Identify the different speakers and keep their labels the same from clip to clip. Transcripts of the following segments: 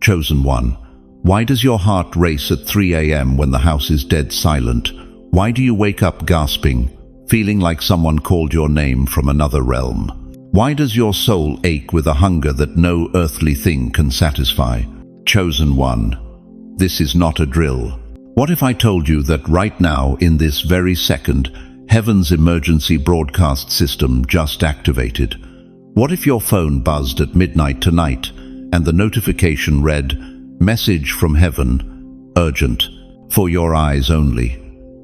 Speaker 1: Chosen one, why does your heart race at 3 a.m. when the house is dead silent? Why do you wake up gasping, feeling like someone called your name from another realm? Why does your soul ache with a hunger that no earthly thing can satisfy? Chosen one, this is not a drill. What if I told you that right now, in this very second, Heaven's emergency broadcast system just activated? What if your phone buzzed at midnight tonight and the notification read, "Message from heaven, urgent, for your eyes only"?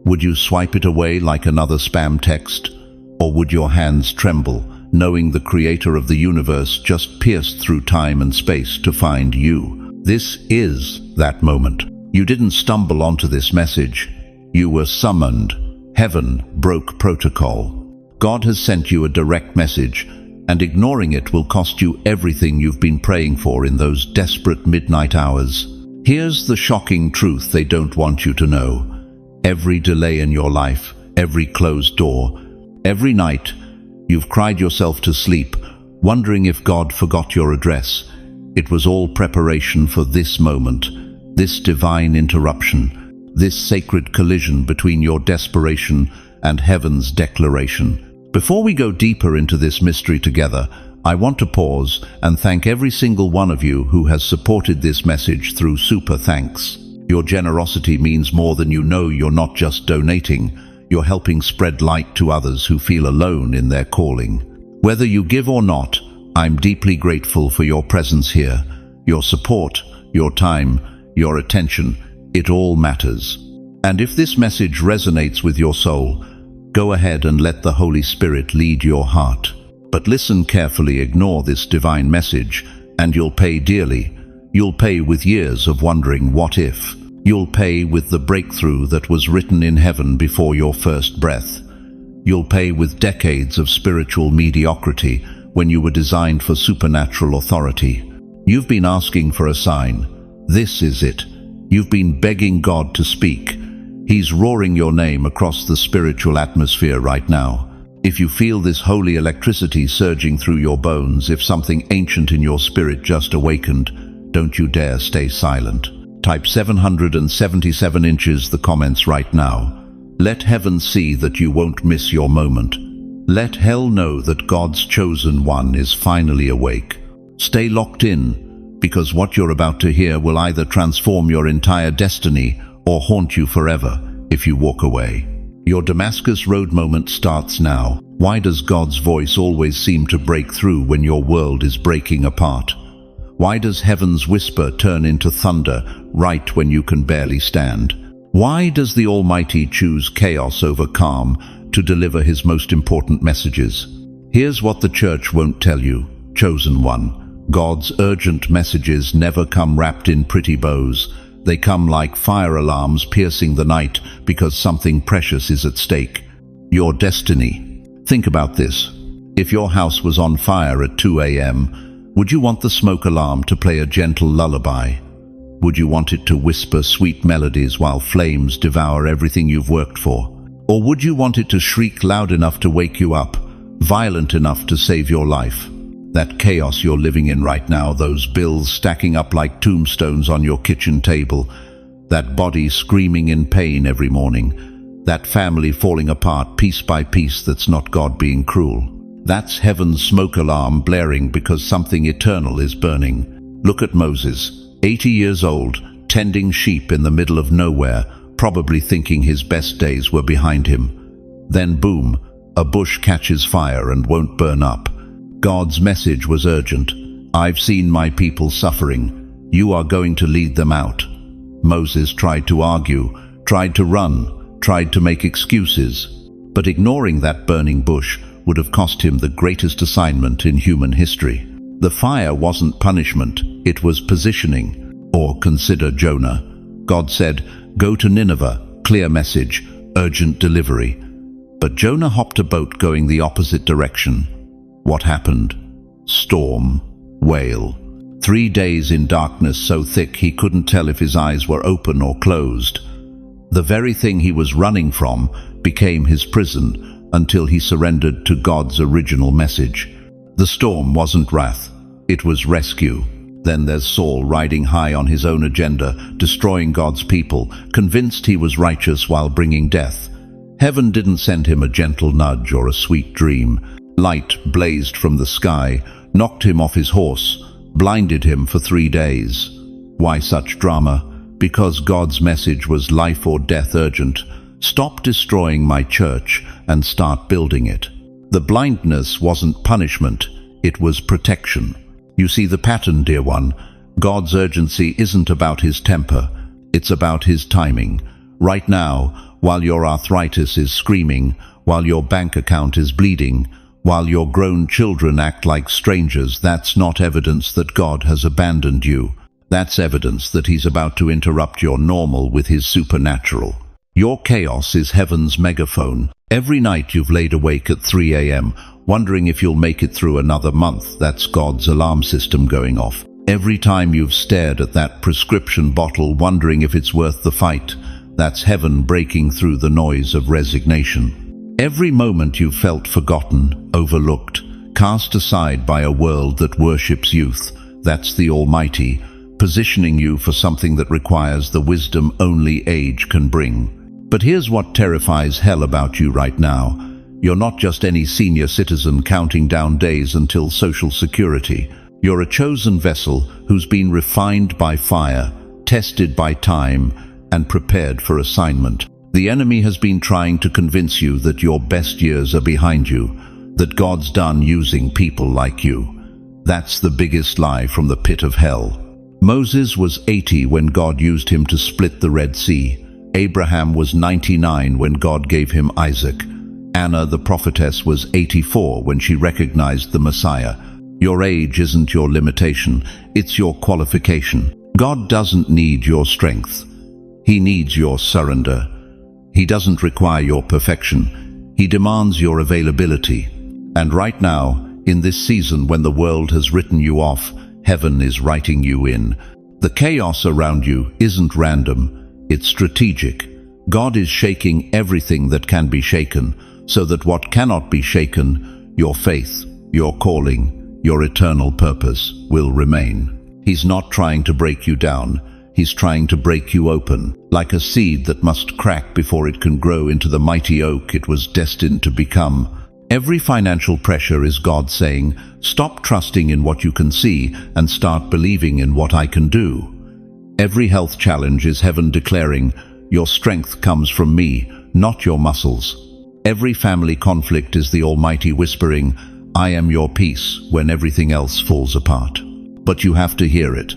Speaker 1: Would you swipe it away like another spam text? Or would your hands tremble, knowing the creator of the universe just pierced through time and space to find you? This is that moment. You didn't stumble onto this message. You were summoned. Heaven broke protocol. God has sent you a direct message, and ignoring it will cost you everything you've been praying for in those desperate midnight hours. Here's the shocking truth they don't want you to know. Every delay in your life, every closed door, every night, you've cried yourself to sleep, wondering if God forgot your address. It was all preparation for this moment, this divine interruption, this sacred collision between your desperation and heaven's declaration. Before we go deeper into this mystery together, I want to pause and thank every single one of you who has supported this message through super thanks. Your generosity means more than you know. You're not just donating, you're helping spread light to others who feel alone in their calling. Whether you give or not, I'm deeply grateful for your presence here. Your support, your time, your attention, it all matters. And if this message resonates with your soul, go ahead and let the Holy Spirit lead your heart. But listen carefully, ignore this divine message, and you'll pay dearly. You'll pay with years of wondering what if. You'll pay with the breakthrough that was written in heaven before your first breath. You'll pay with decades of spiritual mediocrity when you were designed for supernatural authority. You've been asking for a sign. This is it. You've been begging God to speak. He's roaring your name across the spiritual atmosphere right now. If you feel this holy electricity surging through your bones, if something ancient in your spirit just awakened, don't you dare stay silent. Type 777 inches the comments right now. Let heaven see that you won't miss your moment. Let hell know that God's chosen one is finally awake. Stay locked in, because what you're about to hear will either transform your entire destiny or haunt you forever if you walk away. Your Damascus Road moment starts now. Why does God's voice always seem to break through when your world is breaking apart? Why does heaven's whisper turn into thunder right when you can barely stand? Why does the Almighty choose chaos over calm to deliver his most important messages? Here's what the church won't tell you, chosen one. God's urgent messages never come wrapped in pretty bows. They come like fire alarms piercing the night because something precious is at stake. Your destiny. Think about this. If your house was on fire at 2 a.m., would you want the smoke alarm to play a gentle lullaby? Would you want it to whisper sweet melodies while flames devour everything you've worked for? Or would you want it to shriek loud enough to wake you up, violent enough to save your life? That chaos you're living in right now, those bills stacking up like tombstones on your kitchen table, that body screaming in pain every morning, that family falling apart piece by piece, that's not God being cruel. That's heaven's smoke alarm blaring because something eternal is burning. Look at Moses, 80 years old, tending sheep in the middle of nowhere, probably thinking his best days were behind him. Then boom, a bush catches fire and won't burn up. God's message was urgent. I've seen my people suffering. You are going to lead them out. Moses tried to argue, tried to run, tried to make excuses. But ignoring that burning bush would have cost him the greatest assignment in human history. The fire wasn't punishment, it was positioning. Or consider Jonah. God said, "Go to Nineveh, clear message, urgent delivery." But Jonah hopped a boat going the opposite direction. What happened? Storm, whale. 3 days in darkness so thick he couldn't tell if his eyes were open or closed. The very thing he was running from became his prison until he surrendered to God's original message. The storm wasn't wrath, it was rescue. Then there's Saul riding high on his own agenda, destroying God's people, convinced he was righteous while bringing death. Heaven didn't send him a gentle nudge or a sweet dream. Light blazed from the sky, knocked him off his horse, blinded him for 3 days. Why such drama? Because God's message was life or death urgent. Stop destroying my church and start building it. The blindness wasn't punishment, it was protection. You see the pattern, dear one. God's urgency isn't about his temper, it's about his timing. Right now, while your arthritis is screaming, while your bank account is bleeding, while your grown children act like strangers, that's not evidence that God has abandoned you. That's evidence that he's about to interrupt your normal with his supernatural. Your chaos is heaven's megaphone. Every night you've laid awake at 3 a.m., wondering if you'll make it through another month. That's God's alarm system going off. Every time you've stared at that prescription bottle, wondering if it's worth the fight. That's heaven breaking through the noise of resignation. Every moment you've felt forgotten, overlooked, cast aside by a world that worships youth. That's the Almighty, positioning you for something that requires the wisdom only age can bring. But here's what terrifies hell about you right now. You're not just any senior citizen counting down days until Social Security. You're a chosen vessel who's been refined by fire, tested by time, and prepared for assignment. The enemy has been trying to convince you that your best years are behind you, that God's done using people like you. That's the biggest lie from the pit of hell. Moses was 80 when God used him to split the Red Sea. Abraham was 99 when God gave him Isaac. Anna, the prophetess, was 84 when she recognized the Messiah. Your age isn't your limitation, it's your qualification. God doesn't need your strength. He needs your surrender. He doesn't require your perfection. He demands your availability. And right now, in this season when the world has written you off, heaven is writing you in. The chaos around you isn't random. It's strategic. God is shaking everything that can be shaken, so that what cannot be shaken, your faith, your calling, your eternal purpose, will remain. He's not trying to break you down. He's trying to break you open, like a seed that must crack before it can grow into the mighty oak it was destined to become. Every financial pressure is God saying, stop trusting in what you can see and start believing in what I can do. Every health challenge is heaven declaring, your strength comes from me, not your muscles. Every family conflict is the Almighty whispering, I am your peace, when everything else falls apart. But you have to hear it.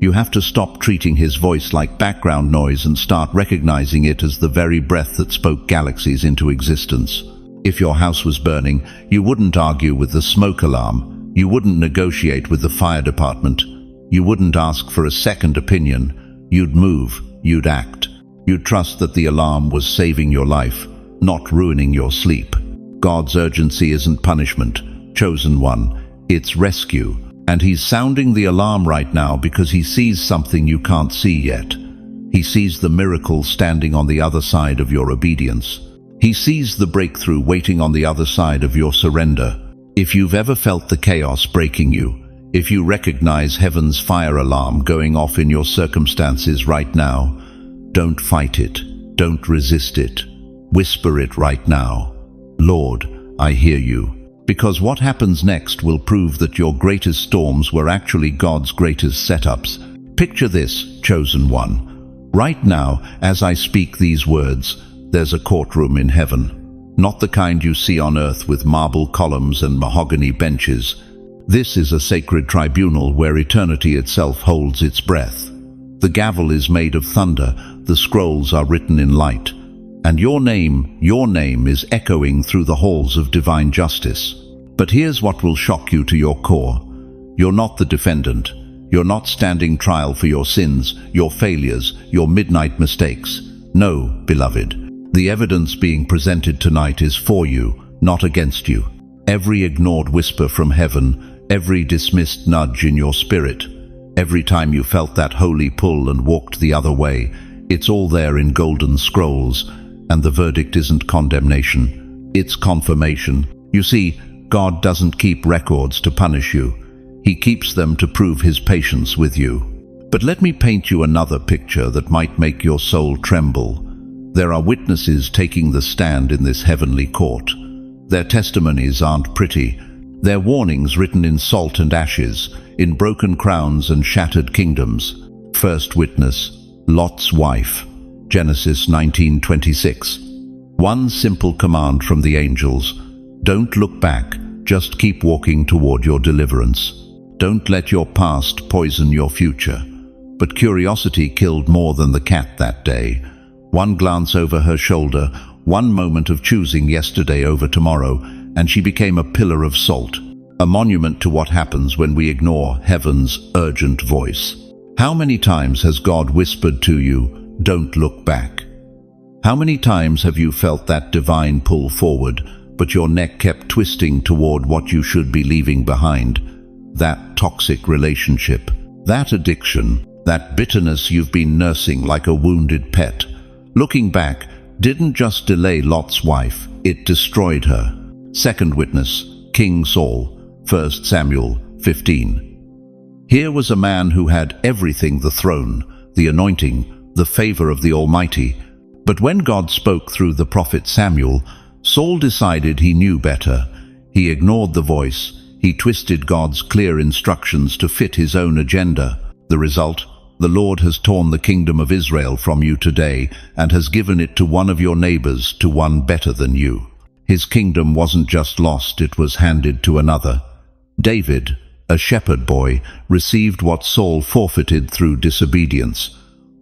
Speaker 1: You have to stop treating his voice like background noise and start recognizing it as the very breath that spoke galaxies into existence. If your house was burning, you wouldn't argue with the smoke alarm. You wouldn't negotiate with the fire department. You wouldn't ask for a second opinion. You'd move, you'd act. You'd trust that the alarm was saving your life, not ruining your sleep. God's urgency isn't punishment, chosen one, it's rescue. And he's sounding the alarm right now because he sees something you can't see yet. He sees the miracle standing on the other side of your obedience. He sees the breakthrough waiting on the other side of your surrender. If you've ever felt the chaos breaking you, if you recognize heaven's fire alarm going off in your circumstances right now, don't fight it, don't resist it. Whisper it right now. Lord, I hear you. Because what happens next will prove that your greatest storms were actually God's greatest setups. Picture this, chosen one. Right now, as I speak these words, there's a courtroom in heaven. Not the kind you see on earth with marble columns and mahogany benches. This is a sacred tribunal where eternity itself holds its breath. The gavel is made of thunder, the scrolls are written in light, and your name is echoing through the halls of divine justice. But here's what will shock you to your core. You're not the defendant. You're not standing trial for your sins, your failures, your midnight mistakes. No, beloved. The evidence being presented tonight is for you, not against you. Every ignored whisper from heaven, every dismissed nudge in your spirit, every time you felt that holy pull and walked the other way, it's all there in golden scrolls, and the verdict isn't condemnation, it's confirmation. You see, God doesn't keep records to punish you. He keeps them to prove his patience with you. But let me paint you another picture that might make your soul tremble. There are witnesses taking the stand in this heavenly court. Their testimonies aren't pretty. Their warnings written in salt and ashes, in broken crowns and shattered kingdoms. First witness, Lot's wife. Genesis 19:26. One simple command from the angels: don't look back, just keep walking toward your deliverance. Don't let your past poison your future. But curiosity killed more than the cat that day. One glance over her shoulder, one moment of choosing yesterday over tomorrow, and she became a pillar of salt, a monument to what happens when we ignore heaven's urgent voice. How many times has God whispered to you, don't look back? How many times have you felt that divine pull forward, but your neck kept twisting toward what you should be leaving behind? That toxic relationship, that addiction, that bitterness you've been nursing like a wounded pet. Looking back didn't just delay Lot's wife, it destroyed her. Second witness, King Saul, 1 Samuel 15. Here was a man who had everything: the throne, the anointing, the favor of the Almighty. But when God spoke through the prophet Samuel, Saul decided he knew better. He ignored the voice. He twisted God's clear instructions to fit his own agenda. The result? The Lord has torn the kingdom of Israel from you today and has given it to one of your neighbors, to one better than you. His kingdom wasn't just lost, it was handed to another. David, a shepherd boy, received what Saul forfeited through disobedience.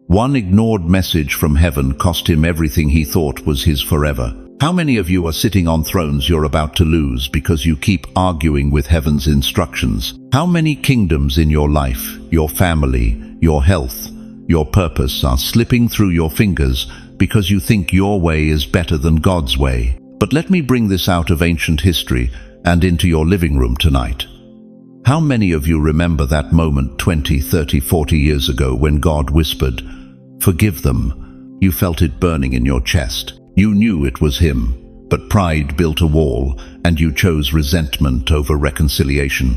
Speaker 1: One ignored message from heaven cost him everything he thought was his forever. How many of you are sitting on thrones you're about to lose because you keep arguing with heaven's instructions? How many kingdoms in your life, your family, your health, your purpose are slipping through your fingers because you think your way is better than God's way? But let me bring this out of ancient history and into your living room tonight. How many of you remember that moment 20, 30, 40 years ago when God whispered, "Forgive them"? You felt it burning in your chest. You knew it was him, but pride built a wall, and you chose resentment over reconciliation.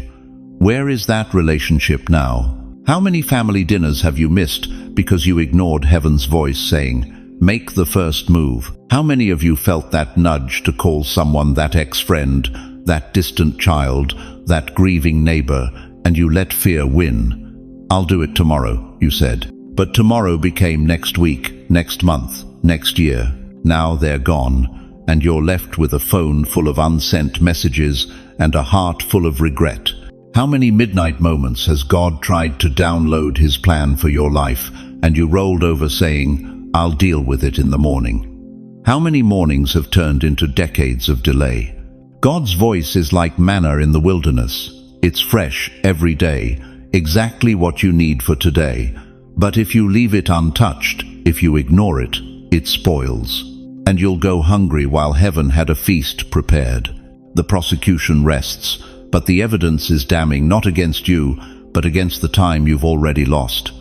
Speaker 1: Where is that relationship now? How many family dinners have you missed because you ignored heaven's voice saying, "Make the first move"? How many of you felt that nudge to call someone, that ex-friend, that distant child, that grieving neighbor, and you let fear win? "I'll do it tomorrow," you said. But tomorrow became next week, next month, next year. Now they're gone, and you're left with a phone full of unsent messages and a heart full of regret. How many midnight moments has God tried to download his plan for your life, and you rolled over saying, "I'll deal with it in the morning"? How many mornings have turned into decades of delay? God's voice is like manna in the wilderness. It's fresh every day, exactly what you need for today. But if you leave it untouched, if you ignore it, it spoils. And you'll go hungry while heaven had a feast prepared. The prosecution rests, but the evidence is damning, not against you, but against the time you've already lost.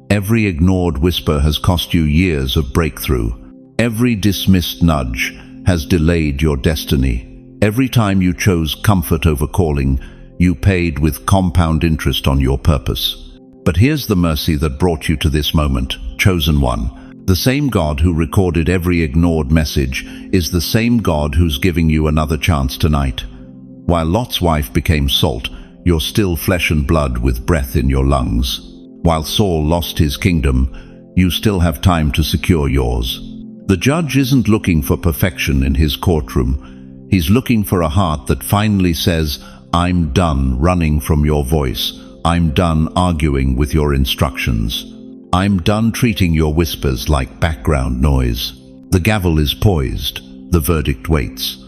Speaker 1: Every ignored whisper has cost you years of breakthrough. Every dismissed nudge has delayed your destiny. Every time you chose comfort over calling, you paid with compound interest on your purpose. But here's the mercy that brought you to this moment, chosen one. The same God who recorded every ignored message is the same God who's giving you another chance tonight. While Lot's wife became salt, you're still flesh and blood with breath in your lungs. While Saul lost his kingdom, you still have time to secure yours. The judge isn't looking for perfection in his courtroom. He's looking for a heart that finally says, "I'm done running from your voice. I'm done arguing with your instructions. I'm done treating your whispers like background noise." The gavel is poised, the verdict waits.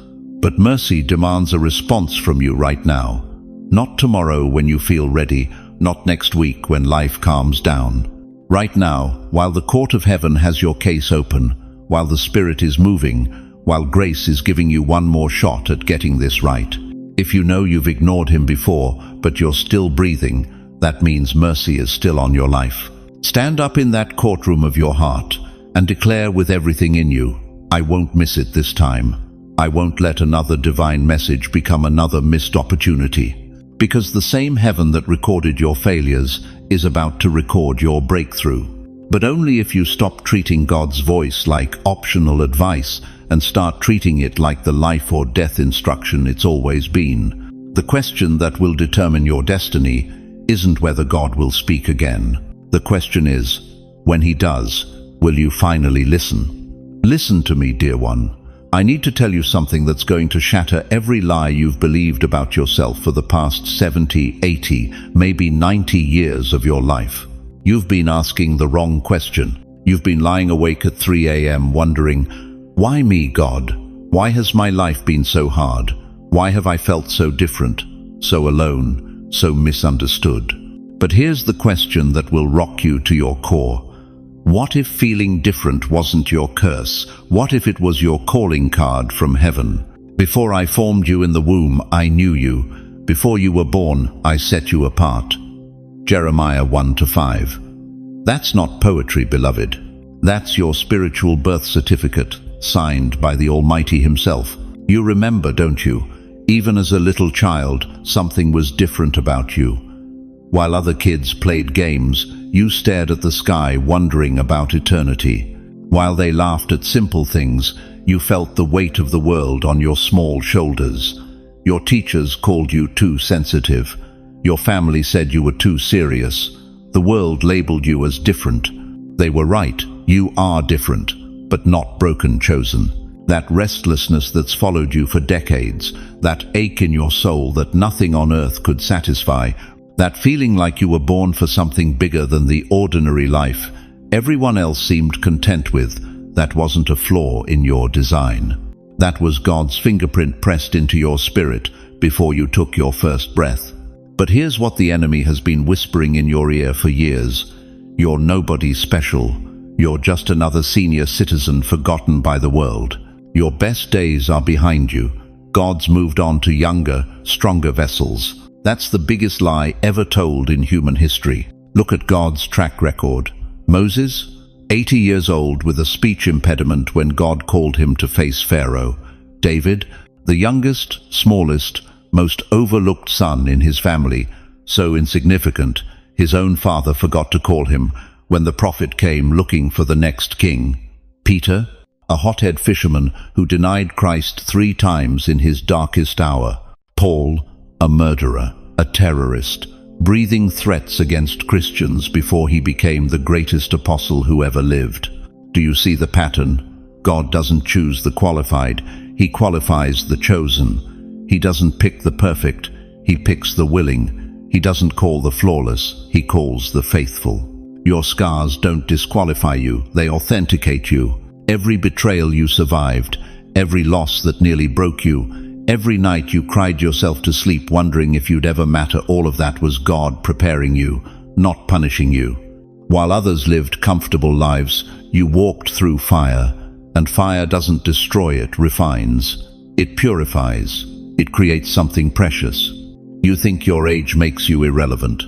Speaker 1: But mercy demands a response from you right now. Not tomorrow when you feel ready, not next week when life calms down. Right now, while the court of heaven has your case open, while the Spirit is moving, while grace is giving you one more shot at getting this right. If you know you've ignored him before, but you're still breathing, that means mercy is still on your life. Stand up in that courtroom of your heart and declare with everything in you, "I won't miss it this time. I won't let another divine message become another missed opportunity. Because the same heaven that recorded your failures is about to record your breakthrough. But only if you stop treating God's voice like optional advice and start treating it like the life or death instruction it's always been. The question that will determine your destiny isn't whether God will speak again. The question is, when He does, will you finally listen? Listen to me, dear one. I need to tell you something that's going to shatter every lie you've believed about yourself for the past 70, 80, maybe 90 years of your life. You've been asking the wrong question. You've been lying awake at 3 a.m. wondering, why me, God? Why has my life been so hard? Why have I felt so different, so alone, so misunderstood? But here's the question that will rock you to your core. What if feeling different wasn't your curse? What if it was your calling card from heaven? Before I formed you in the womb, I knew you. Before you were born, I set you apart. Jeremiah 1-5. That's not poetry, beloved. That's your spiritual birth certificate, signed by the Almighty Himself. You remember, don't you? Even as a little child, something was different about you. While other kids played games, you stared at the sky wondering about eternity. While they laughed at simple things, you felt the weight of the world on your small shoulders. Your teachers called you too sensitive. Your family said you were too serious. The world labeled you as different. They were right. You are different, but not broken chosen. That restlessness that's followed you for decades, that ache in your soul that nothing on earth could satisfy, that feeling like you were born for something bigger than the ordinary life everyone else seemed content with, that wasn't a flaw in your design. That was God's fingerprint pressed into your spirit before you took your first breath. But here's what the enemy has been whispering in your ear for years. You're nobody special. You're just another senior citizen forgotten by the world. Your best days are behind you. God's moved on to younger, stronger vessels. That's the biggest lie ever told in human history. Look at God's track record. Moses, 80 years old with a speech impediment when God called him to face Pharaoh. David, the youngest, smallest, most overlooked son in his family, so insignificant, his own father forgot to call him when the prophet came looking for the next king. Peter, a hothead fisherman who denied Christ 3 times in his darkest hour. Paul, a murderer, a terrorist, breathing threats against Christians before he became the greatest apostle who ever lived. Do you see the pattern? God doesn't choose the qualified, He qualifies the chosen. He doesn't pick the perfect, He picks the willing. He doesn't call the flawless, He calls the faithful. Your scars don't disqualify you, they authenticate you. Every betrayal you survived, every loss that nearly broke you, every night you cried yourself to sleep wondering if you'd ever matter, all of that was God preparing you, not punishing you. While others lived comfortable lives, you walked through fire, and fire doesn't destroy, it refines. It purifies. It creates something precious. You think your age makes you irrelevant.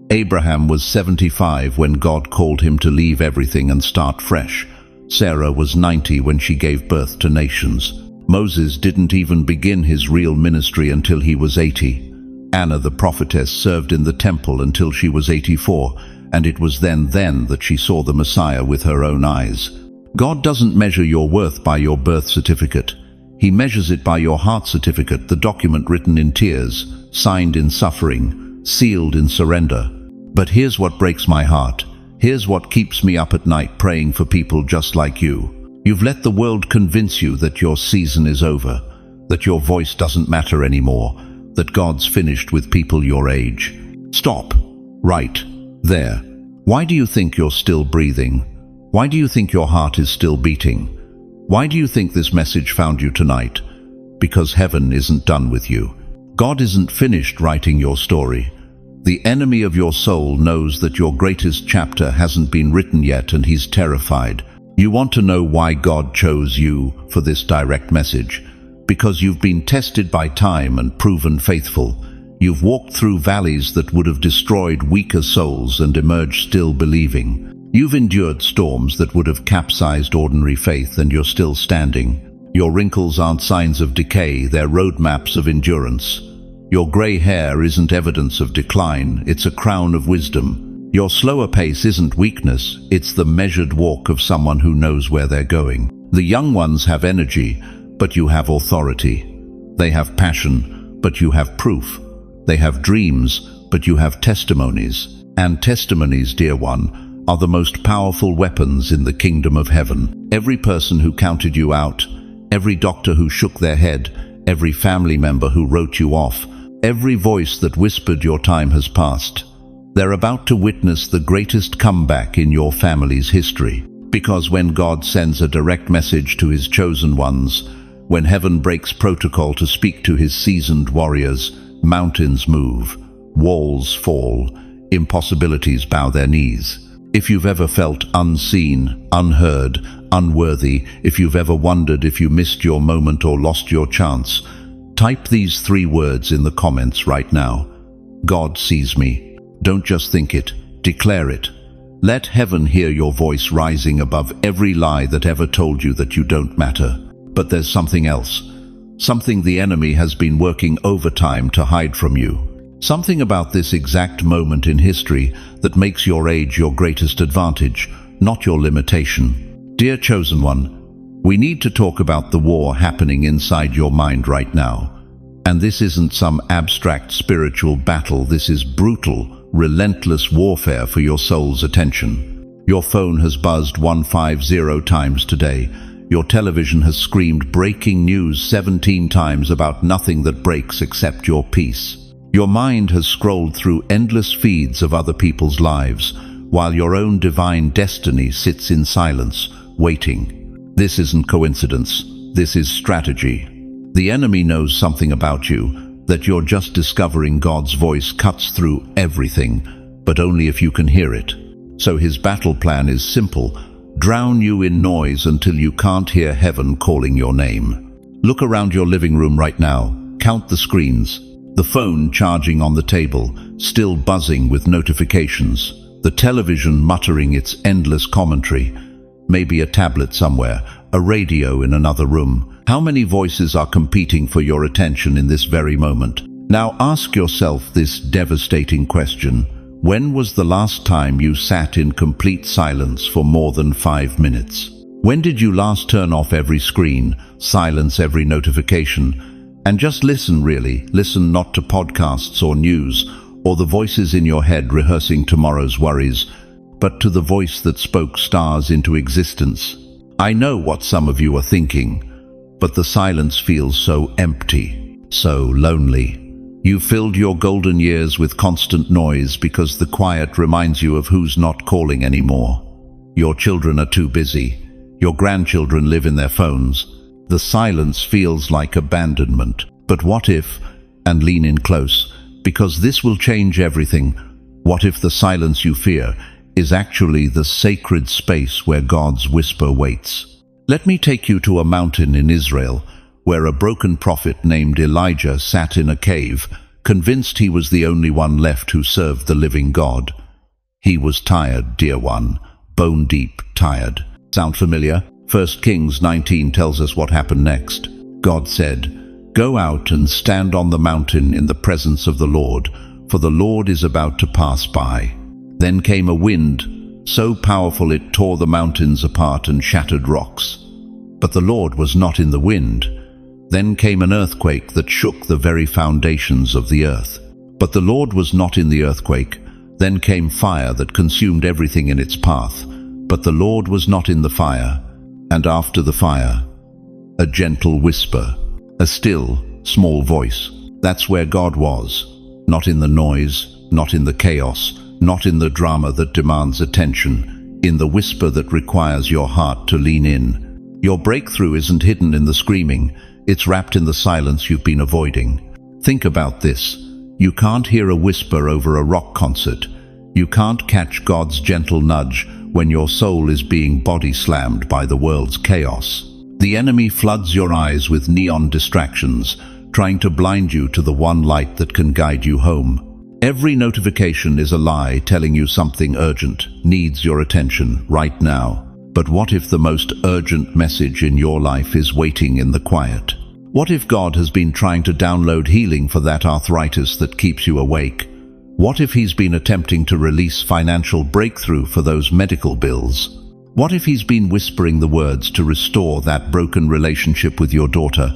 Speaker 1: Abraham was 75 when God called him to leave everything and start fresh. Sarah was 90 when she gave birth to nations. Moses didn't even begin his real ministry until he was 80. Anna the prophetess served in the temple until she was 84, and it was then that she saw the Messiah with her own eyes. God doesn't measure your worth by your birth certificate. He measures it by your heart certificate, the document written in tears, signed in suffering, sealed in surrender. But here's what breaks my heart. Here's what keeps me up at night praying for people just like you. You've let the world convince you that your season is over, that your voice doesn't matter anymore, that God's finished with people your age. Stop. Right there. Why do you think you're still breathing? Why do you think your heart is still beating? Why do you think this message found you tonight? Because heaven isn't done with you. God isn't finished writing your story. The enemy of your soul knows that your greatest chapter hasn't been written yet, and he's terrified. You want to know why God chose you for this direct message? Because you've been tested by time and proven faithful. You've walked through valleys that would have destroyed weaker souls and emerged still believing. You've endured storms that would have capsized ordinary faith, and you're still standing. Your wrinkles aren't signs of decay, they're roadmaps of endurance. Your grey hair isn't evidence of decline, it's a crown of wisdom. Your slower pace isn't weakness, it's the measured walk of someone who knows where they're going. The young ones have energy, but you have authority. They have passion, but you have proof. They have dreams, but you have testimonies. And testimonies, dear one, are the most powerful weapons in the kingdom of heaven. Every person who counted you out, every doctor who shook their head, every family member who wrote you off, every voice that whispered your time has passed, they're about to witness the greatest comeback in your family's history. Because when God sends a direct message to his chosen ones, when heaven breaks protocol to speak to his seasoned warriors, mountains move, walls fall, impossibilities bow their knees. If you've ever felt unseen, unheard, unworthy, if you've ever wondered if you missed your moment or lost your chance, type these 3 words in the comments right now. God sees me. Don't just think it, declare it. Let heaven hear your voice rising above every lie that ever told you that you don't matter. But there's something else. Something the enemy has been working overtime to hide from you. Something about this exact moment in history that makes your age your greatest advantage, not your limitation. Dear chosen one, we need to talk about the war happening inside your mind right now. And this isn't some abstract spiritual battle, this is brutal, relentless warfare for your soul's attention. Your phone has buzzed 150 times today. Your television has screamed breaking news 17 times about nothing that breaks except your peace. Your mind has scrolled through endless feeds of other people's lives, while your own divine destiny sits in silence, waiting. This isn't coincidence. This is strategy. The enemy knows something about you, that you're just discovering. God's voice cuts through everything, but only if you can hear it. So his battle plan is simple. Drown you in noise until you can't hear heaven calling your name. Look around your living room right now. Count the screens. The phone charging on the table, still buzzing with notifications. The television muttering its endless commentary. Maybe a tablet somewhere, a radio in another room. How many voices are competing for your attention in this very moment? Now ask yourself this devastating question. When was the last time you sat in complete silence for more than 5 minutes? When did you last turn off every screen, silence every notification, and just listen really? Listen not to podcasts or news, or the voices in your head rehearsing tomorrow's worries, but to the voice that spoke stars into existence. I know what some of you are thinking, but the silence feels so empty, so lonely. You filled your golden years with constant noise because the quiet reminds you of who's not calling anymore. Your children are too busy. Your grandchildren live in their phones. The silence feels like abandonment. But what if, and lean in close, because this will change everything, what if the silence you fear is actually the sacred space where God's whisper waits? Let me take you to a mountain in Israel, where a broken prophet named Elijah sat in a cave, convinced he was the only one left who served the living God. He was tired, dear one, bone deep tired. Sound familiar? 1 Kings 19 tells us what happened next. God said, "Go out and stand on the mountain in the presence of the Lord, for the Lord is about to pass by." Then came a wind, so powerful it tore the mountains apart and shattered rocks. But the Lord was not in the wind. Then came an earthquake that shook the very foundations of the earth. But the Lord was not in the earthquake. Then came fire that consumed everything in its path. But the Lord was not in the fire. And after the fire, a gentle whisper, a still, small voice. That's where God was. Not in the noise, not in the chaos, not in the drama that demands attention, in the whisper that requires your heart to lean in. Your breakthrough isn't hidden in the screaming, it's wrapped in the silence you've been avoiding. Think about this. You can't hear a whisper over a rock concert. You can't catch God's gentle nudge when your soul is being body slammed by the world's chaos. The enemy floods your eyes with neon distractions, trying to blind you to the one light that can guide you home. Every notification is a lie telling you something urgent, needs your attention right now. But what if the most urgent message in your life is waiting in the quiet? What if God has been trying to download healing for that arthritis that keeps you awake? What if he's been attempting to release financial breakthrough for those medical bills? What if he's been whispering the words to restore that broken relationship with your daughter,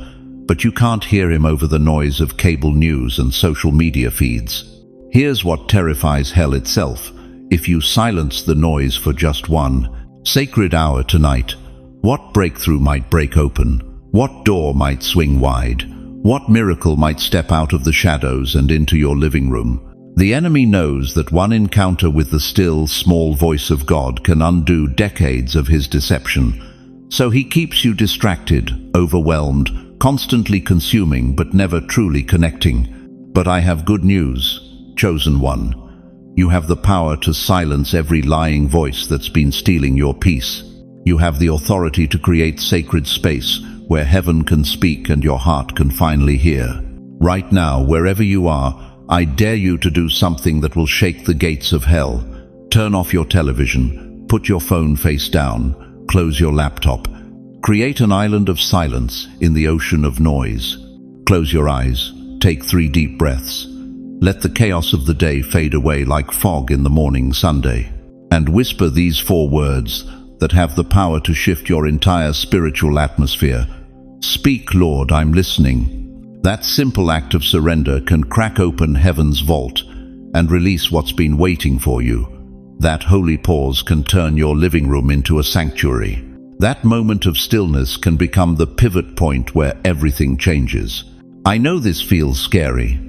Speaker 1: but you can't hear him over the noise of cable news and social media feeds? Here's what terrifies hell itself. If you silence the noise for just one sacred hour tonight, what breakthrough might break open? What door might swing wide? What miracle might step out of the shadows and into your living room? The enemy knows that one encounter with the still, small voice of God can undo decades of his deception. So he keeps you distracted, overwhelmed, constantly consuming but never truly connecting. But I have good news, chosen one. You have the power to silence every lying voice that's been stealing your peace. You have the authority to create sacred space where heaven can speak and your heart can finally hear. Right now, wherever you are, I dare you to do something that will shake the gates of hell. Turn off your television, put your phone face down, close your laptop. Create an island of silence in the ocean of noise. Close your eyes, take 3 deep breaths. Let the chaos of the day fade away like fog in the morning Sunday. And whisper these 4 words that have the power to shift your entire spiritual atmosphere. Speak, Lord, I'm listening. That simple act of surrender can crack open heaven's vault and release what's been waiting for you. That holy pause can turn your living room into a sanctuary. That moment of stillness can become the pivot point where everything changes. I know this feels scary.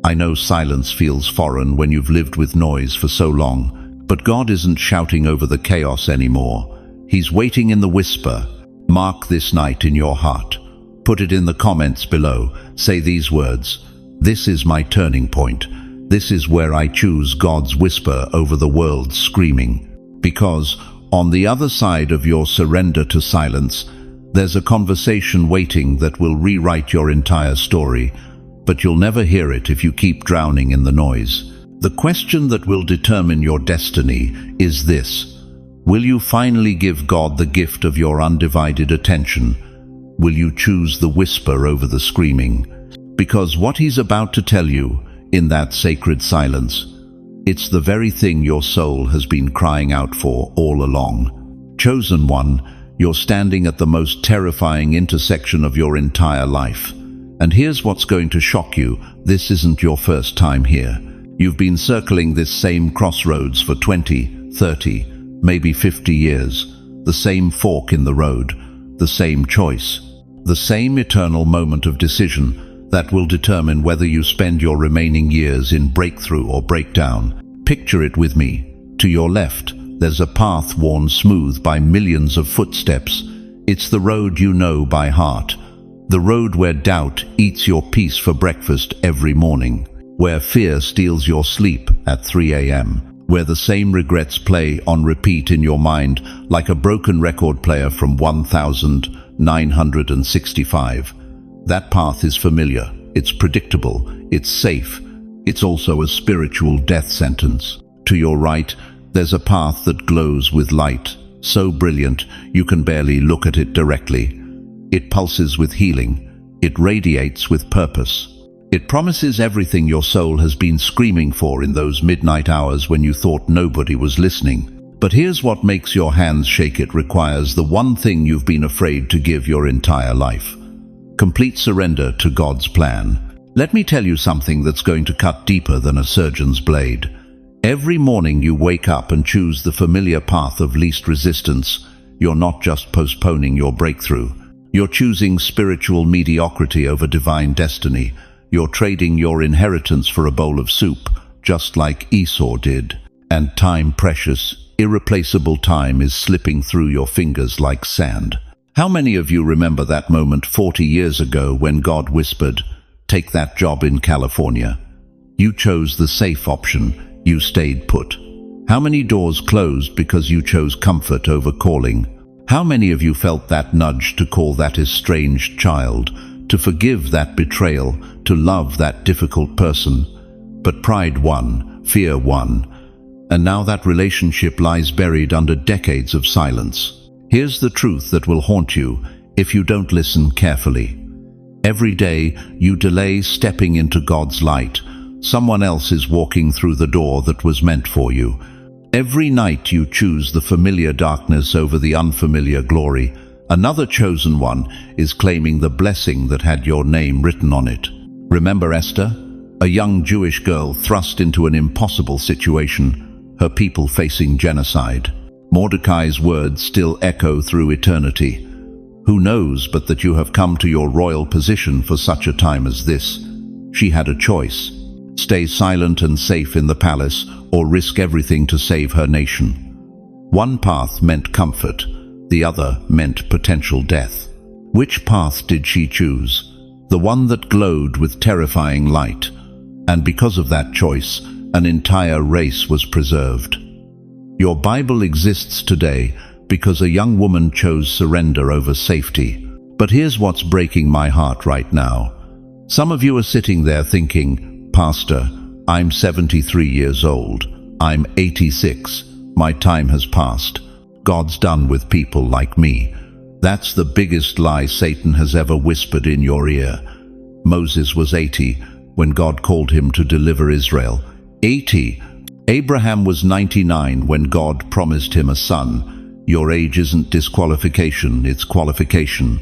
Speaker 1: I know silence feels foreign when you've lived with noise for so long, but God isn't shouting over the chaos anymore. He's waiting in the whisper. Mark this night in your heart. Put it in the comments below. Say these words: this is my turning point. This is where I choose God's whisper over the world's screaming. Because on the other side of your surrender to silence, there's a conversation waiting that will rewrite your entire story, but you'll never hear it if you keep drowning in the noise. The question that will determine your destiny is this: will you finally give God the gift of your undivided attention? Will you choose the whisper over the screaming? Because what he's about to tell you in that sacred silence, it's the very thing your soul has been crying out for all along. Chosen one, you're standing at the most terrifying intersection of your entire life. And here's what's going to shock you. This isn't your first time here. You've been circling this same crossroads for 20, 30, maybe 50 years. The same fork in the road, the same choice, the same eternal moment of decision that will determine whether you spend your remaining years in breakthrough or breakdown. Picture it with me. To your left, there's a path worn smooth by millions of footsteps. It's the road you know by heart. The road where doubt eats your peace for breakfast every morning. Where fear steals your sleep at 3 a.m. Where the same regrets play on repeat in your mind like a broken record player from 1965. That path is familiar, it's predictable, it's safe. It's also a spiritual death sentence. To your right, there's a path that glows with light, so brilliant you can barely look at it directly. It pulses with healing. It radiates with purpose. It promises everything your soul has been screaming for in those midnight hours when you thought nobody was listening. But here's what makes your hands shake. It requires the one thing you've been afraid to give your entire life: complete surrender to God's plan. Let me tell you something that's going to cut deeper than a surgeon's blade. Every morning you wake up and choose the familiar path of least resistance. You're not just postponing your breakthrough. You're choosing spiritual mediocrity over divine destiny. You're trading your inheritance for a bowl of soup, just like Esau did. And time, precious, irreplaceable time, is slipping through your fingers like sand. How many of you remember that moment 40 years ago when God whispered, "Take that job in California"? You chose the safe option. You stayed put. How many doors closed because you chose comfort over calling? How many of you felt that nudge to call that estranged child, to forgive that betrayal, to love that difficult person? But pride won, fear won, and now that relationship lies buried under decades of silence. Here's the truth that will haunt you if you don't listen carefully. Every day you delay stepping into God's light. Someone else is walking through the door that was meant for you. Every night you choose the familiar darkness over the unfamiliar glory. Another chosen one is claiming the blessing that had your name written on it. Remember Esther? A young Jewish girl thrust into an impossible situation, her people facing genocide. Mordecai's words still echo through eternity. Who knows but that you have come to your royal position for such a time as this? She had a choice. Stay silent and safe in the palace, or risk everything to save her nation. One path meant comfort, the other meant potential death. Which path did she choose? The one that glowed with terrifying light. And because of that choice, an entire race was preserved. Your Bible exists today because a young woman chose surrender over safety. But here's what's breaking my heart right now. Some of you are sitting there thinking, Pastor, I'm 73 years old. I'm 86. My time has passed. God's done with people like me. That's the biggest lie Satan has ever whispered in your ear. Moses was 80 when God called him to deliver Israel. 80. Abraham was 99 when God promised him a son. Your age isn't disqualification, it's qualification.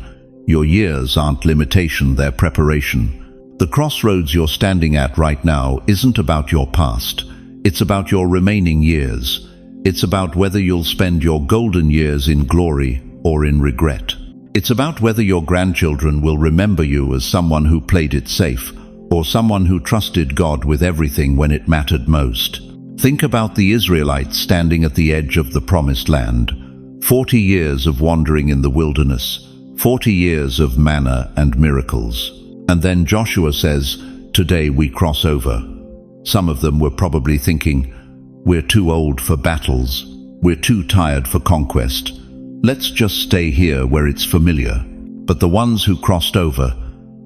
Speaker 1: Your years aren't limitation, they're preparation. The crossroads you're standing at right now isn't about your past. It's about your remaining years. It's about whether you'll spend your golden years in glory or in regret. It's about whether your grandchildren will remember you as someone who played it safe, or someone who trusted God with everything when it mattered most. Think about the Israelites standing at the edge of the promised land. 40 years of wandering in the wilderness, 40 years of manna and miracles. And then Joshua says, "Today we cross over." Some of them were probably thinking, "We're too old for battles. We're too tired for conquest. Let's just stay here where it's familiar." But the ones who crossed over,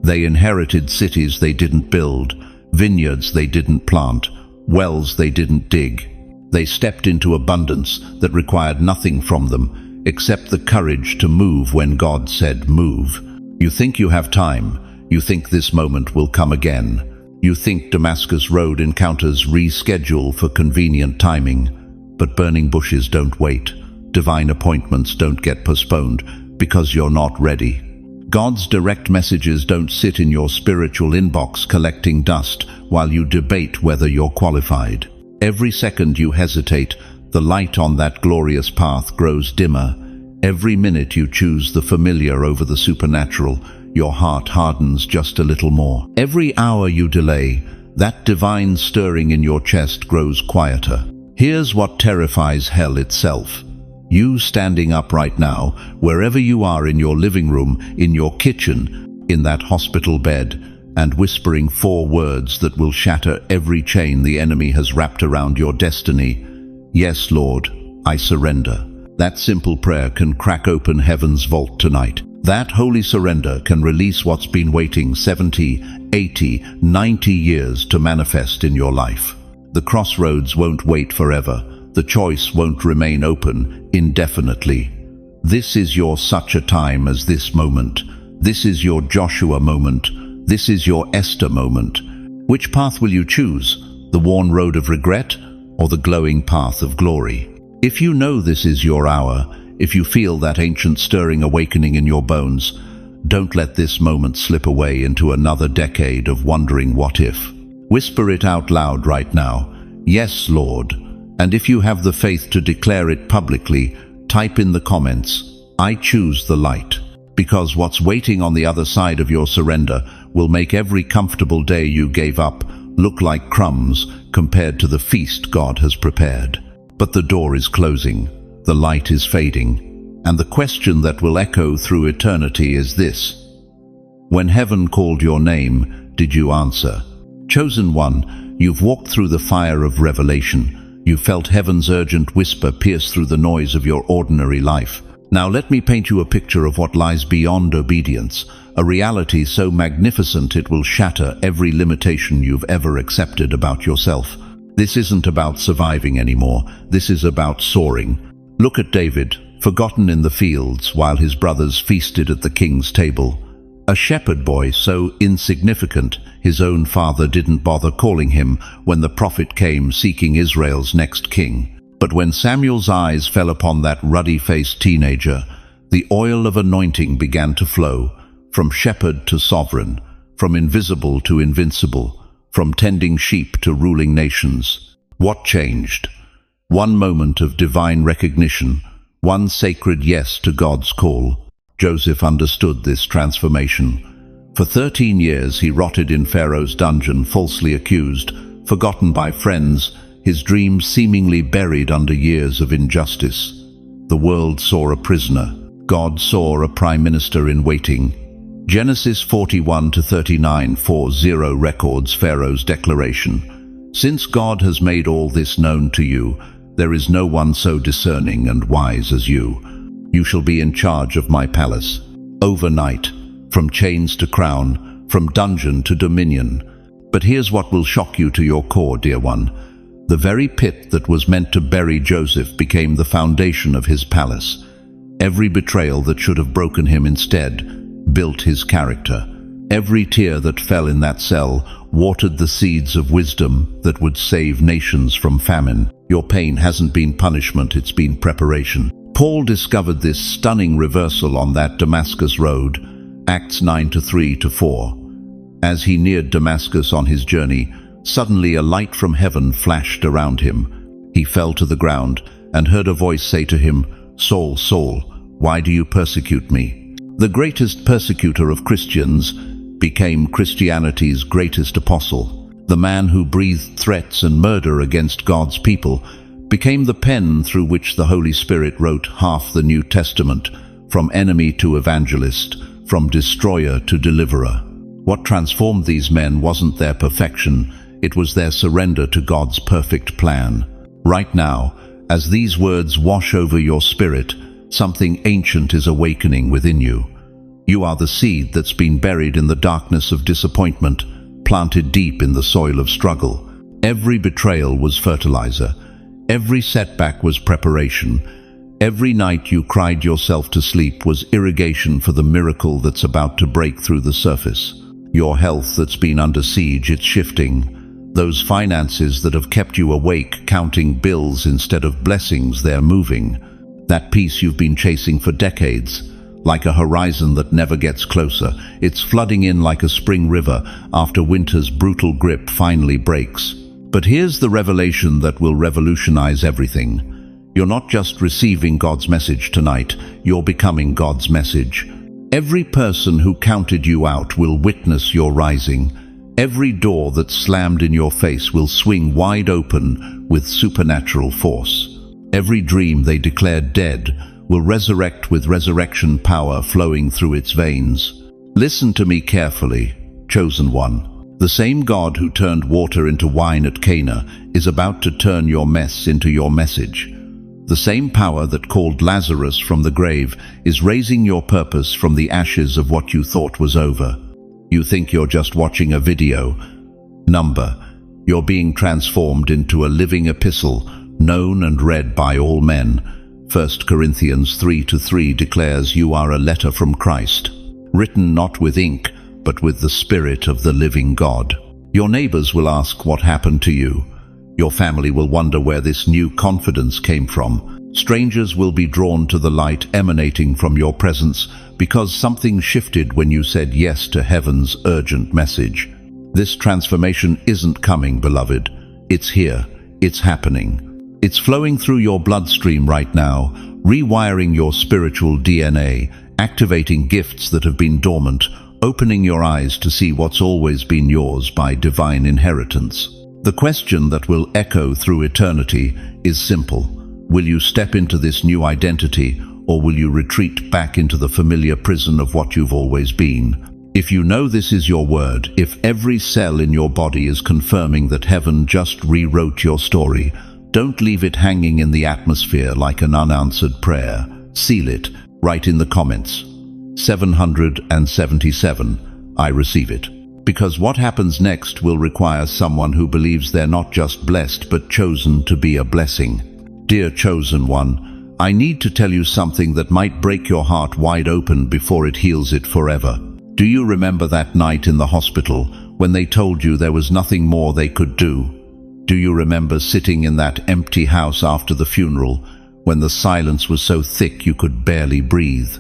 Speaker 1: they inherited cities they didn't build, vineyards they didn't plant, wells they didn't dig. They stepped into abundance that required nothing from them except the courage to move when God said move. You think you have time. You think this moment will come again. You think Damascus Road encounters reschedule for convenient timing. But burning bushes don't wait. Divine appointments don't get postponed because you're not ready. God's direct messages don't sit in your spiritual inbox collecting dust while you debate whether you're qualified. Every second you hesitate, the light on that glorious path grows dimmer. Every minute you choose the familiar over the supernatural, your heart hardens just a little more. Every hour you delay, that divine stirring in your chest grows quieter. Here's what terrifies hell itself. You standing up right now, wherever you are, in your living room, in your kitchen, in that hospital bed, and whispering 4 words that will shatter every chain the enemy has wrapped around your destiny. Yes, Lord, I surrender. That simple prayer can crack open heaven's vault tonight. That holy surrender can release what's been waiting 70, 80, 90 years to manifest in your life. The crossroads won't wait forever. The choice won't remain open indefinitely. This is your such a time as this moment. This is your Joshua moment. This is your Esther moment. Which path will you choose? The worn road of regret or the glowing path of glory? If you know this is your hour, if you feel that ancient stirring awakening in your bones, don't let this moment slip away into another decade of wondering what if. Whisper it out loud right now. Yes, Lord. And if you have the faith to declare it publicly, type in the comments, I choose the light. Because what's waiting on the other side of your surrender will make every comfortable day you gave up look like crumbs compared to the feast God has prepared. But the door is closing, the light is fading, and the question that will echo through eternity is this: when heaven called your name, did you answer? Chosen one, you've walked through the fire of revelation. You felt heaven's urgent whisper pierce through the noise of your ordinary life. Now let me paint you a picture of what lies beyond obedience, a reality so magnificent it will shatter every limitation you've ever accepted about yourself. This isn't about surviving anymore, this is about soaring. Look at David, forgotten in the fields while his brothers feasted at the king's table. A shepherd boy so insignificant his own father didn't bother calling him when the prophet came seeking Israel's next king. But when Samuel's eyes fell upon that ruddy-faced teenager, the oil of anointing began to flow, from shepherd to sovereign, from invisible to invincible, from tending sheep to ruling nations. What changed? One moment of divine recognition, one sacred yes to God's call. Joseph understood this transformation. For 13 years he rotted in Pharaoh's dungeon, falsely accused, forgotten by friends, his dreams seemingly buried under years of injustice. The world saw a prisoner. God saw a prime minister in waiting. Genesis 41-39 4:0 records Pharaoh's declaration. Since God has made all this known to you, there is no one so discerning and wise as you. You shall be in charge of my palace. Overnight, from chains to crown, from dungeon to dominion. But here's what will shock you to your core, dear one. The very pit that was meant to bury Joseph became the foundation of his palace. Every betrayal that should have broken him instead built his character. Every tear that fell in that cell watered the seeds of wisdom that would save nations from famine. Your pain hasn't been punishment, it's been preparation. Paul discovered this stunning reversal on that Damascus road, Acts 9:3-4. As he neared Damascus on his journey, suddenly a light from heaven flashed around him. He fell to the ground and heard a voice say to him, "Saul, Saul, why do you persecute me?" The greatest persecutor of Christians became Christianity's greatest apostle. The man who breathed threats and murder against God's people became the pen through which the Holy Spirit wrote half the New Testament, from enemy to evangelist, from destroyer to deliverer. What transformed these men wasn't their perfection, it was their surrender to God's perfect plan. Right now, as these words wash over your spirit, something ancient is awakening within you. You are the seed that's been buried in the darkness of disappointment, planted deep in the soil of struggle. Every betrayal was fertilizer. Every setback was preparation. Every night you cried yourself to sleep was irrigation for the miracle that's about to break through the surface. Your health that's been under siege, it's shifting. Those finances that have kept you awake, counting bills instead of blessings, they're moving. That peace you've been chasing for decades, like a horizon that never gets closer, it's flooding in like a spring river after winter's brutal grip finally breaks. But here's the revelation that will revolutionize everything. You're not just receiving God's message tonight, you're becoming God's message. Every person who counted you out will witness your rising. Every door that slammed in your face will swing wide open with supernatural force. Every dream they declared dead will resurrect with resurrection power flowing through its veins. Listen to me carefully, chosen one. The same God who turned water into wine at Cana is about to turn your mess into your message. The same power that called Lazarus from the grave is raising your purpose from the ashes of what you thought was over. You think you're just watching a video. You're being transformed into a living epistle, known and read by all men. 1 Corinthians 3:3 declares you are a letter from Christ, written not with ink, but with the Spirit of the living God. Your neighbors will ask what happened to you. Your family will wonder where this new confidence came from. Strangers will be drawn to the light emanating from your presence because something shifted when you said yes to heaven's urgent message. This transformation isn't coming, beloved. It's here. It's happening. It's flowing through your bloodstream right now, rewiring your spiritual DNA, activating gifts that have been dormant, opening your eyes to see what's always been yours by divine inheritance. The question that will echo through eternity is simple. Will you step into this new identity, or will you retreat back into the familiar prison of what you've always been? If you know this is your word, if every cell in your body is confirming that heaven just rewrote your story, don't leave it hanging in the atmosphere like an unanswered prayer. Seal it. Write in the comments, 777, I receive it. Because what happens next will require someone who believes they're not just blessed but chosen to be a blessing. Dear chosen one, I need to tell you something that might break your heart wide open before it heals it forever. Do you remember that night in the hospital when they told you there was nothing more they could do? Do you remember sitting in that empty house after the funeral when the silence was so thick you could barely breathe?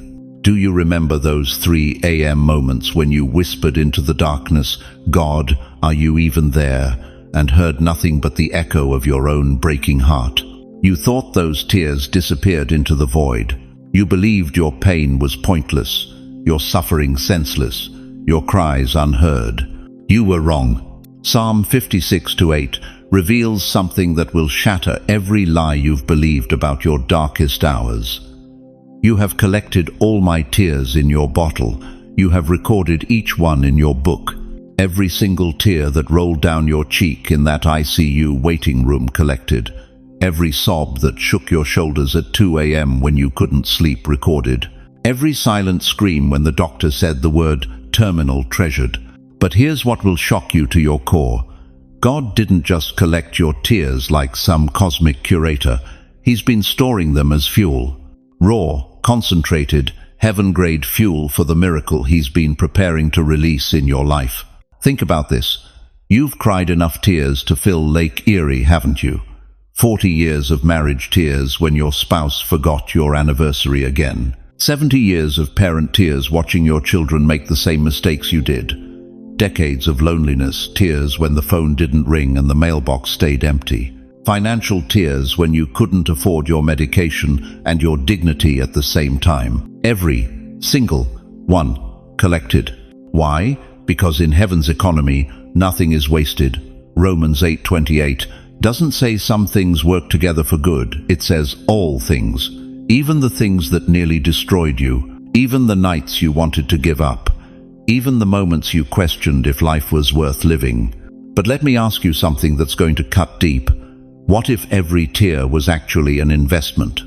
Speaker 1: Do you remember those 3 a.m. moments when you whispered into the darkness, "God, are you even there?" and heard nothing but the echo of your own breaking heart? You thought those tears disappeared into the void. You believed your pain was pointless, your suffering senseless, your cries unheard. You were wrong. Psalm 56:8 reveals something that will shatter every lie you've believed about your darkest hours. You have collected all my tears in your bottle. You have recorded each one in your book. Every single tear that rolled down your cheek in that ICU waiting room collected. Every sob that shook your shoulders at 2 a.m. when you couldn't sleep recorded. Every silent scream when the doctor said the word terminal treasured. But here's what will shock you to your core. God didn't just collect your tears like some cosmic curator. He's been storing them as fuel. Raw, concentrated, heaven-grade fuel for the miracle he's been preparing to release in your life. Think about this. You've cried enough tears to fill Lake Erie, haven't you? 40 years of marriage tears when your spouse forgot your anniversary again. 70 years of parent tears watching your children make the same mistakes you did. Decades of loneliness, tears when the phone didn't ring and the mailbox stayed empty. Financial tears when you couldn't afford your medication and your dignity at the same time. Every single one collected. Why? Because in heaven's economy, nothing is wasted. Romans 8:28 doesn't say some things work together for good. It says all things. Even the things that nearly destroyed you. Even the nights you wanted to give up. Even the moments you questioned if life was worth living. But let me ask you something that's going to cut deep. What if every tear was actually an investment?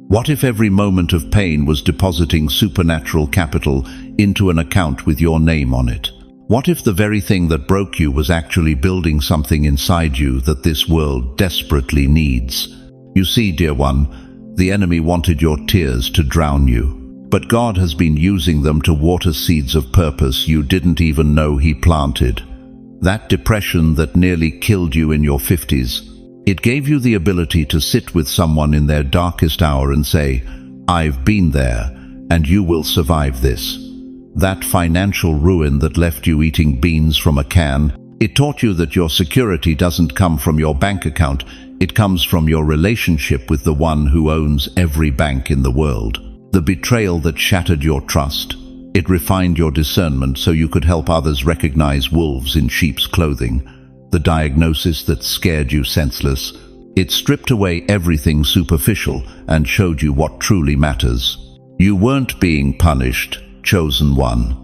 Speaker 1: What if every moment of pain was depositing supernatural capital into an account with your name on it? What if the very thing that broke you was actually building something inside you that this world desperately needs? You see, dear one, the enemy wanted your tears to drown you. But God has been using them to water seeds of purpose you didn't even know he planted. That depression that nearly killed you in your 50s, it gave you the ability to sit with someone in their darkest hour and say, "I've been there, and you will survive this." That financial ruin that left you eating beans from a can, it taught you that your security doesn't come from your bank account, it comes from your relationship with the one who owns every bank in the world. The betrayal that shattered your trust, it refined your discernment so you could help others recognize wolves in sheep's clothing. The diagnosis that scared you senseless, it stripped away everything superficial and showed you what truly matters. You weren't being punished, chosen one.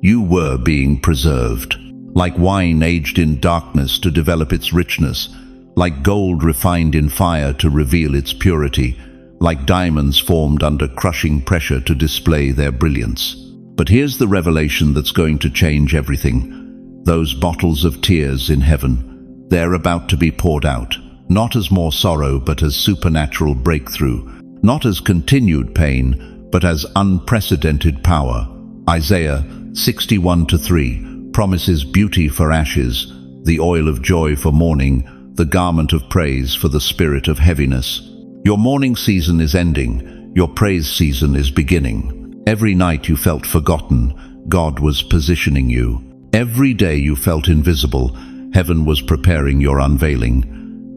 Speaker 1: You were being preserved. Like wine aged in darkness to develop its richness, like gold refined in fire to reveal its purity, like diamonds formed under crushing pressure to display their brilliance. But here's the revelation that's going to change everything. Those bottles of tears in heaven, they're about to be poured out, not as more sorrow but as supernatural breakthrough, not as continued pain but as unprecedented power. Isaiah 61:3 promises beauty for ashes, the oil of joy for mourning, the garment of praise for the spirit of heaviness. Your mourning season is ending, your praise season is beginning. Every night you felt forgotten, God was positioning you. Every day you felt invisible, heaven was preparing your unveiling.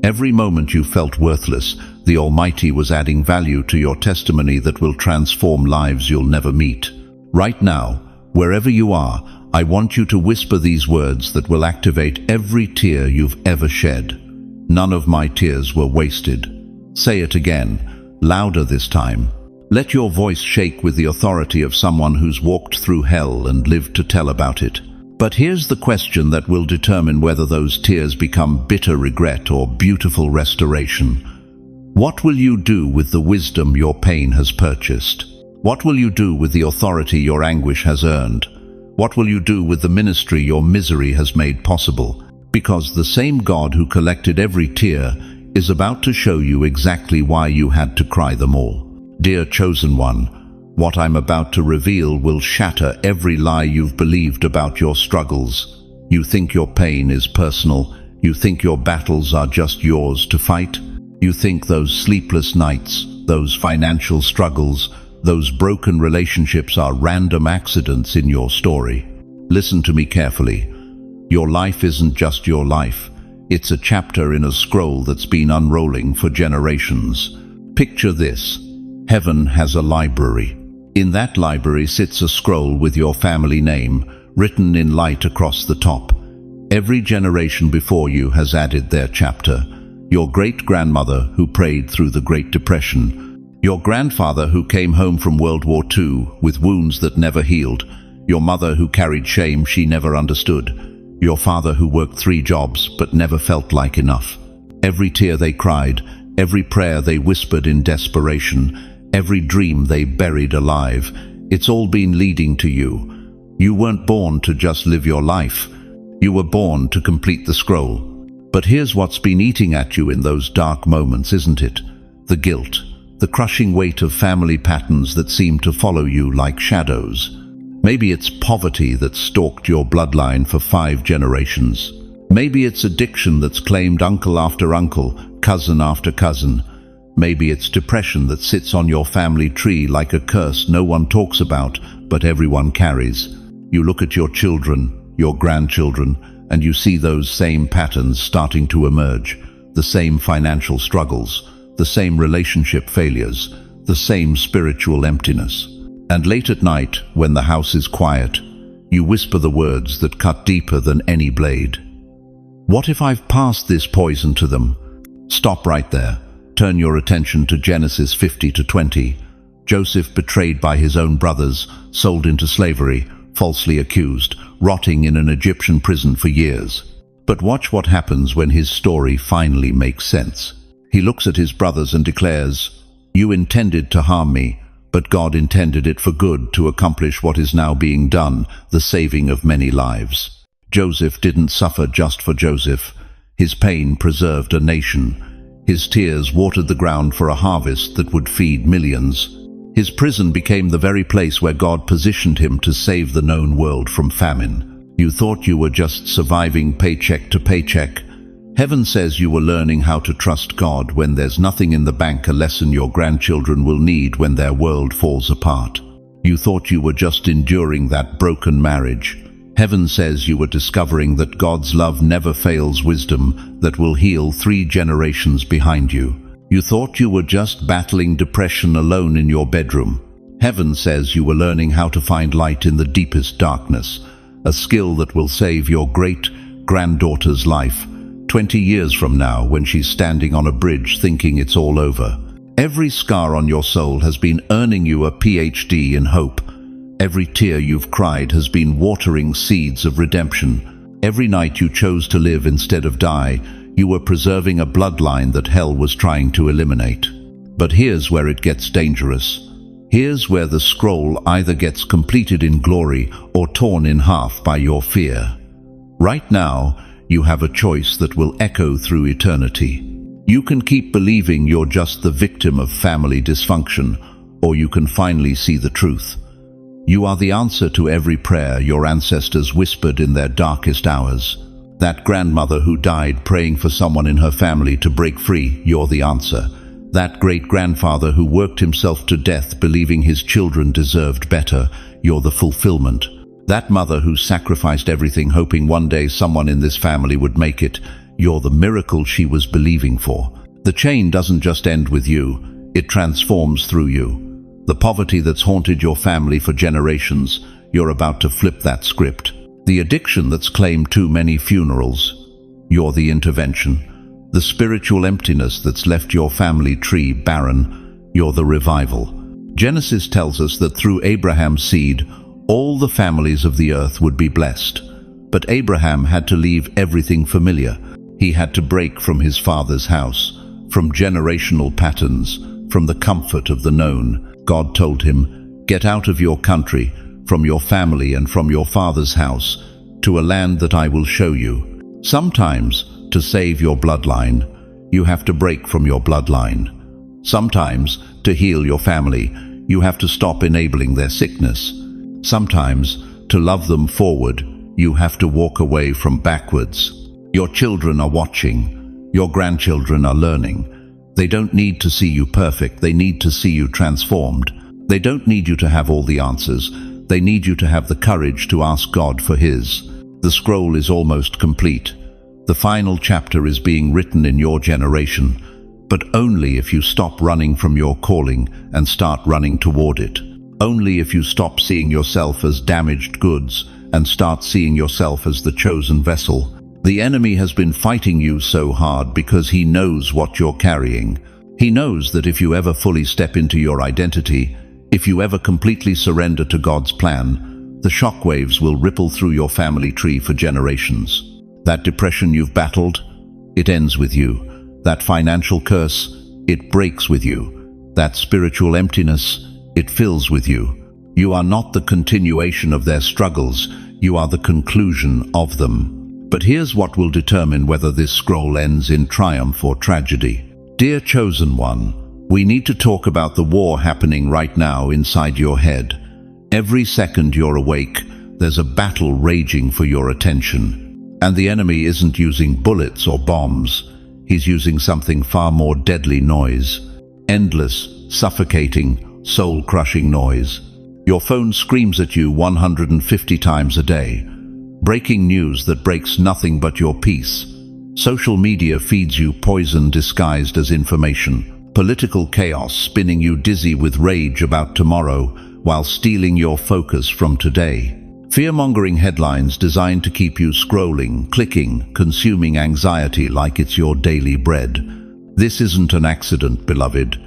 Speaker 1: Every moment you felt worthless, the Almighty was adding value to your testimony that will transform lives you'll never meet. Right now, wherever you are, I want you to whisper these words that will activate every tear you've ever shed. None of my tears were wasted. Say it again, louder this time. Let your voice shake with the authority of someone who's walked through hell and lived to tell about it. But here's the question that will determine whether those tears become bitter regret or beautiful restoration. What will you do with the wisdom your pain has purchased? What will you do with the authority your anguish has earned? What will you do with the ministry your misery has made possible? Because the same God who collected every tear is about to show you exactly why you had to cry them all. Dear chosen one, What I'm about to reveal will shatter every lie you've believed about your struggles. You think your pain is personal. You think your battles are just yours to fight. You think those sleepless nights, those financial struggles, those broken relationships are random accidents in your story. Listen to me carefully. Your life isn't just your life. It's a chapter in a scroll that's been unrolling for generations. Picture this. Heaven has a library. In that library sits a scroll with your family name, written in light across the top. Every generation before you has added their chapter. Your great-grandmother who prayed through the Great Depression. Your grandfather who came home from World War II with wounds that never healed. Your mother who carried shame she never understood. Your father who worked 3 jobs but never felt like enough. Every tear they cried, every prayer they whispered in desperation, every dream they buried alive, it's all been leading to you. You weren't born to just live your life. You were born to complete the scroll. But here's what's been eating at you in those dark moments, isn't it? The guilt, the crushing weight of family patterns that seem to follow you like shadows. Maybe it's poverty that's stalked your bloodline for 5 generations. Maybe it's addiction that's claimed uncle after uncle, cousin after cousin. Maybe it's depression that sits on your family tree like a curse no one talks about, but everyone carries. You look at your children, your grandchildren, and you see those same patterns starting to emerge. The same financial struggles, the same relationship failures, the same spiritual emptiness. And late at night, when the house is quiet, you whisper the words that cut deeper than any blade. What if I've passed this poison to them? Stop right there. Turn your attention to Genesis 50-20. Joseph, betrayed by his own brothers, sold into slavery, falsely accused, rotting in an Egyptian prison for years. But watch what happens when his story finally makes sense. He looks at his brothers and declares, "You intended to harm me, but God intended it for good to accomplish what is now being done, the saving of many lives." Joseph didn't suffer just for Joseph. His pain preserved a nation. His tears watered the ground for a harvest that would feed millions. His prison became the very place where God positioned him to save the known world from famine. You thought you were just surviving paycheck to paycheck. Heaven says you were learning how to trust God when there's nothing in the bank, a lesson your grandchildren will need when their world falls apart. You thought you were just enduring that broken marriage. Heaven says you were discovering that God's love never fails, wisdom that will heal 3 generations behind you. You thought you were just battling depression alone in your bedroom. Heaven says you were learning how to find light in the deepest darkness, a skill that will save your great-granddaughter's life 20 years from now when she's standing on a bridge thinking it's all over. Every scar on your soul has been earning you a PhD in hope. Every tear you've cried has been watering seeds of redemption. Every night you chose to live instead of die, you were preserving a bloodline that hell was trying to eliminate. But here's where it gets dangerous. Here's where the scroll either gets completed in glory or torn in half by your fear. Right now, you have a choice that will echo through eternity. You can keep believing you're just the victim of family dysfunction, or you can finally see the truth. You are the answer to every prayer your ancestors whispered in their darkest hours. That grandmother who died praying for someone in her family to break free, you're the answer. That great-grandfather who worked himself to death believing his children deserved better, you're the fulfillment. That mother who sacrificed everything hoping one day someone in this family would make it, you're the miracle she was believing for. The chain doesn't just end with you, it transforms through you. The poverty that's haunted your family for generations, you're about to flip that script. The addiction that's claimed too many funerals, you're the intervention. The spiritual emptiness that's left your family tree barren, you're the revival. Genesis tells us that through Abraham's seed, all the families of the earth would be blessed. But Abraham had to leave everything familiar. He had to break from his father's house, from generational patterns, from the comfort of the known. God told him, "Get out of your country, from your family and from your father's house, to a land that I will show you." Sometimes, to save your bloodline, you have to break from your bloodline. Sometimes, to heal your family, you have to stop enabling their sickness. Sometimes, to love them forward, you have to walk away from backwards. Your children are watching. Your grandchildren are learning. They don't need to see you perfect. They need to see you transformed. They don't need you to have all the answers. They need you to have the courage to ask God for His. The scroll is almost complete. The final chapter is being written in your generation, but only if you stop running from your calling and start running toward it. Only if you stop seeing yourself as damaged goods and start seeing yourself as the chosen vessel. The enemy has been fighting you so hard because he knows what you're carrying. He knows that if you ever fully step into your identity, if you ever completely surrender to God's plan, the shockwaves will ripple through your family tree for generations. That depression you've battled, it ends with you. That financial curse, it breaks with you. That spiritual emptiness, it fills with you. You are not the continuation of their struggles, you are the conclusion of them. But here's what will determine whether this scroll ends in triumph or tragedy. Dear chosen one, we need to talk about the war happening right now inside your head. Every second you're awake, there's a battle raging for your attention. And the enemy isn't using bullets or bombs. He's using something far more deadly: noise. Endless, suffocating, soul-crushing noise. Your phone screams at you 150 times a day. Breaking news that breaks nothing but your peace. Social media feeds you poison disguised as information. Political chaos spinning you dizzy with rage about tomorrow while stealing your focus from today. Fear-mongering headlines designed to keep you scrolling, clicking, consuming anxiety like it's your daily bread. This isn't an accident, beloved.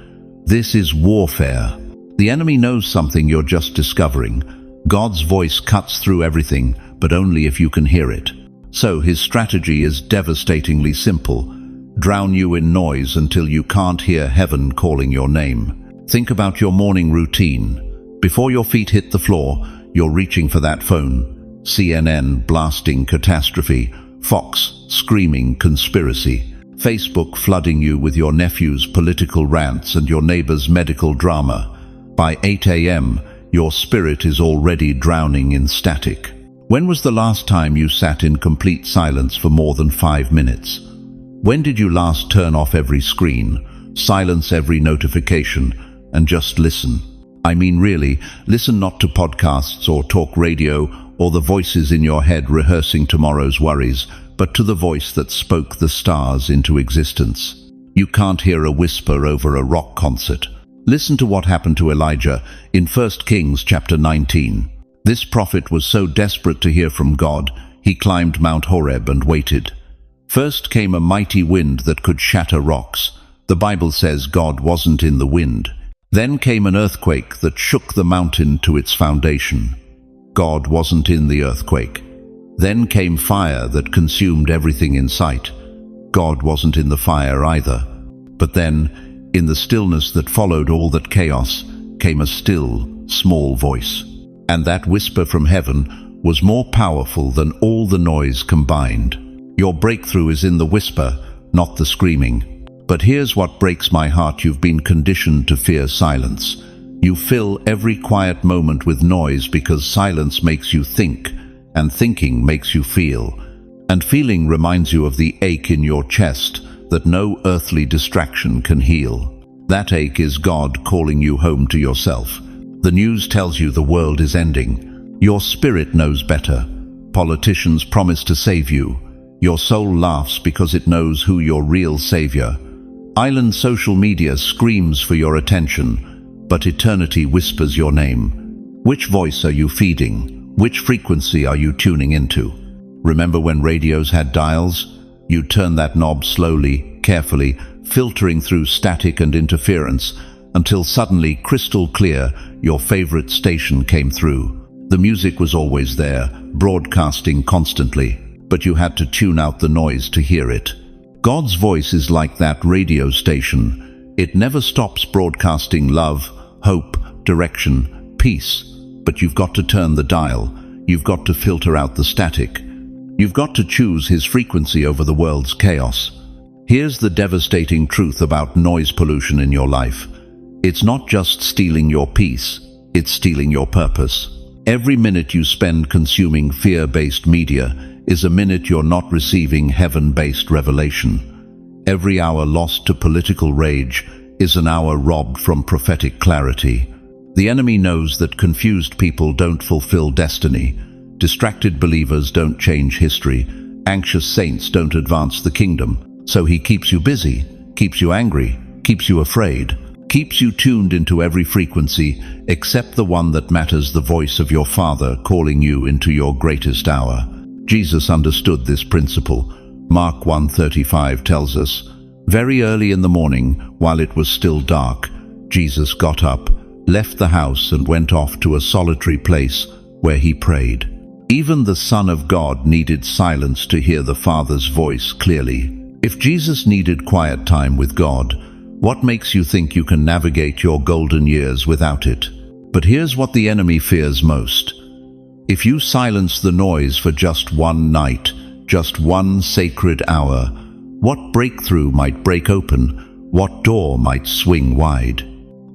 Speaker 1: This is warfare. The enemy knows something you're just discovering. God's voice cuts through everything, but only if you can hear it. So his strategy is devastatingly simple. Drown you in noise until you can't hear heaven calling your name. Think about your morning routine. Before your feet hit the floor, you're reaching for that phone. CNN blasting catastrophe, Fox screaming conspiracy, Facebook flooding you with your nephew's political rants and your neighbor's medical drama. By 8 a.m., your spirit is already drowning in static. When was the last time you sat in complete silence for more than 5 minutes? When did you last turn off every screen, silence every notification, and just listen? I mean really, listen not to podcasts or talk radio or the voices in your head rehearsing tomorrow's worries, but to the voice that spoke the stars into existence. You can't hear a whisper over a rock concert. Listen to what happened to Elijah in 1 Kings chapter 19. This prophet was so desperate to hear from God, he climbed Mount Horeb and waited. First came a mighty wind that could shatter rocks. The Bible says God wasn't in the wind. Then came an earthquake that shook the mountain to its foundation. God wasn't in the earthquake. Then came fire that consumed everything in sight. God wasn't in the fire either. But then, in the stillness that followed all that chaos, came a still, small voice. And that whisper from heaven was more powerful than all the noise combined. Your breakthrough is in the whisper, not the screaming. But here's what breaks my heart: you've been conditioned to fear silence. You fill every quiet moment with noise because silence makes you think, and thinking makes you feel. And feeling reminds you of the ache in your chest that no earthly distraction can heal. That ache is God calling you home to yourself. The news tells you the world is ending. Your spirit knows better. Politicians promise to save you. Your soul laughs because it knows who your real savior. Island social media screams for your attention, but eternity whispers your name. Which voice are you feeding? Which frequency are you tuning into? Remember when radios had dials? You turn that knob slowly, carefully, filtering through static and interference, until suddenly, crystal clear, your favorite station came through. The music was always there, broadcasting constantly, but you had to tune out the noise to hear it. God's voice is like that radio station. It never stops broadcasting love, hope, direction, peace. But you've got to turn the dial. You've got to filter out the static. You've got to choose his frequency over the world's chaos. Here's the devastating truth about noise pollution in your life. It's not just stealing your peace, it's stealing your purpose. Every minute you spend consuming fear-based media is a minute you're not receiving heaven-based revelation. Every hour lost to political rage is an hour robbed from prophetic clarity. The enemy knows that confused people don't fulfill destiny, distracted believers don't change history, anxious saints don't advance the kingdom. So he keeps you busy, keeps you angry, keeps you afraid, keeps you tuned into every frequency except the one that matters, the voice of your Father calling you into your greatest hour. Jesus understood this principle. Mark 1:35 tells us, "Very early in the morning, while it was still dark, Jesus got up, left the house and went off to a solitary place where he prayed." Even the Son of God needed silence to hear the Father's voice clearly. If Jesus needed quiet time with God, what makes you think you can navigate your golden years without it? But here's what the enemy fears most. If you silence the noise for just one night, just one sacred hour, what breakthrough might break open? What door might swing wide?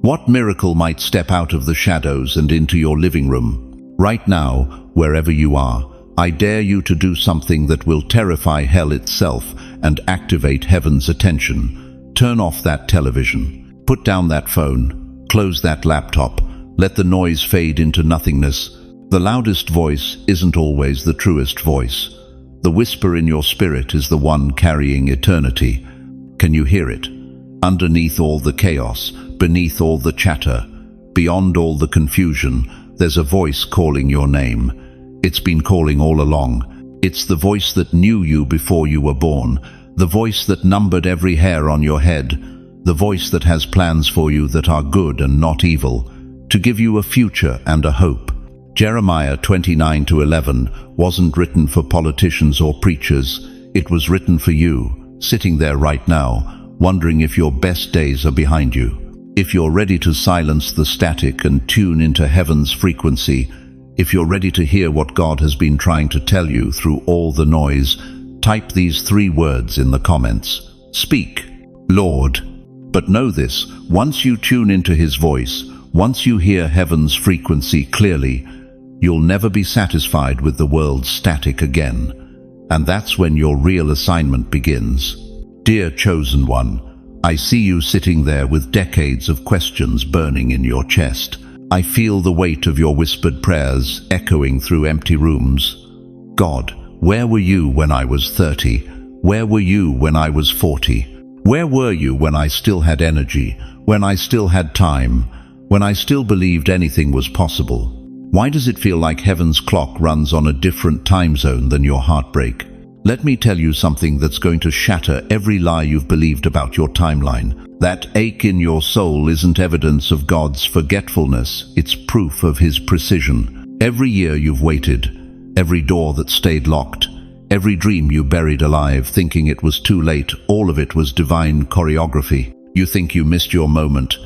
Speaker 1: What miracle might step out of the shadows and into your living room? Right now, wherever you are, I dare you to do something that will terrify hell itself and activate heaven's attention. Turn off that television. Put down that phone. Close that laptop. Let the noise fade into nothingness. The loudest voice isn't always the truest voice. The whisper in your spirit is the one carrying eternity. Can you hear it? Underneath all the chaos, beneath all the chatter, beyond all the confusion, there's a voice calling your name. It's been calling all along. It's the voice that knew you before you were born, the voice that numbered every hair on your head, the voice that has plans for you that are good and not evil, to give you a future and a hope. Jeremiah 29:11 wasn't written for politicians or preachers. It was written for you, sitting there right now, wondering if your best days are behind you. If you're ready to silence the static and tune into heaven's frequency, if you're ready to hear what God has been trying to tell you through all the noise, type these 3 words in the comments. Speak, Lord. But know this, once you tune into his voice, once you hear heaven's frequency clearly, you'll never be satisfied with the world's static again. And that's when your real assignment begins. Dear chosen one, I see you sitting there with decades of questions burning in your chest. I feel the weight of your whispered prayers echoing through empty rooms. God, where were you when I was 30? Where were you when I was 40? Where were you when I still had energy, when I still had time, when I still believed anything was possible? Why does it feel like heaven's clock runs on a different time zone than your heartbreak? Let me tell you something that's going to shatter every lie you've believed about your timeline. That ache in your soul isn't evidence of God's forgetfulness, it's proof of his precision. Every year you've waited, every door that stayed locked, every dream you buried alive thinking it was too late, all of it was divine choreography. You think you missed your moment.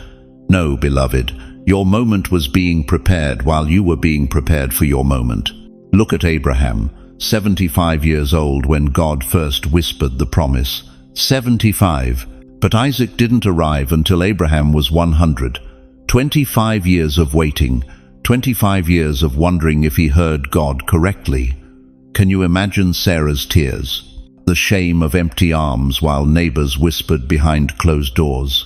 Speaker 1: No, beloved, your moment was being prepared while you were being prepared for your moment. Look at Abraham, 75 years old when God first whispered the promise. 75. But Isaac didn't arrive until Abraham was 100. 25 years of waiting, 25 years of wondering if he heard God correctly. Can you imagine Sarah's tears? The shame of empty arms while neighbors whispered behind closed doors.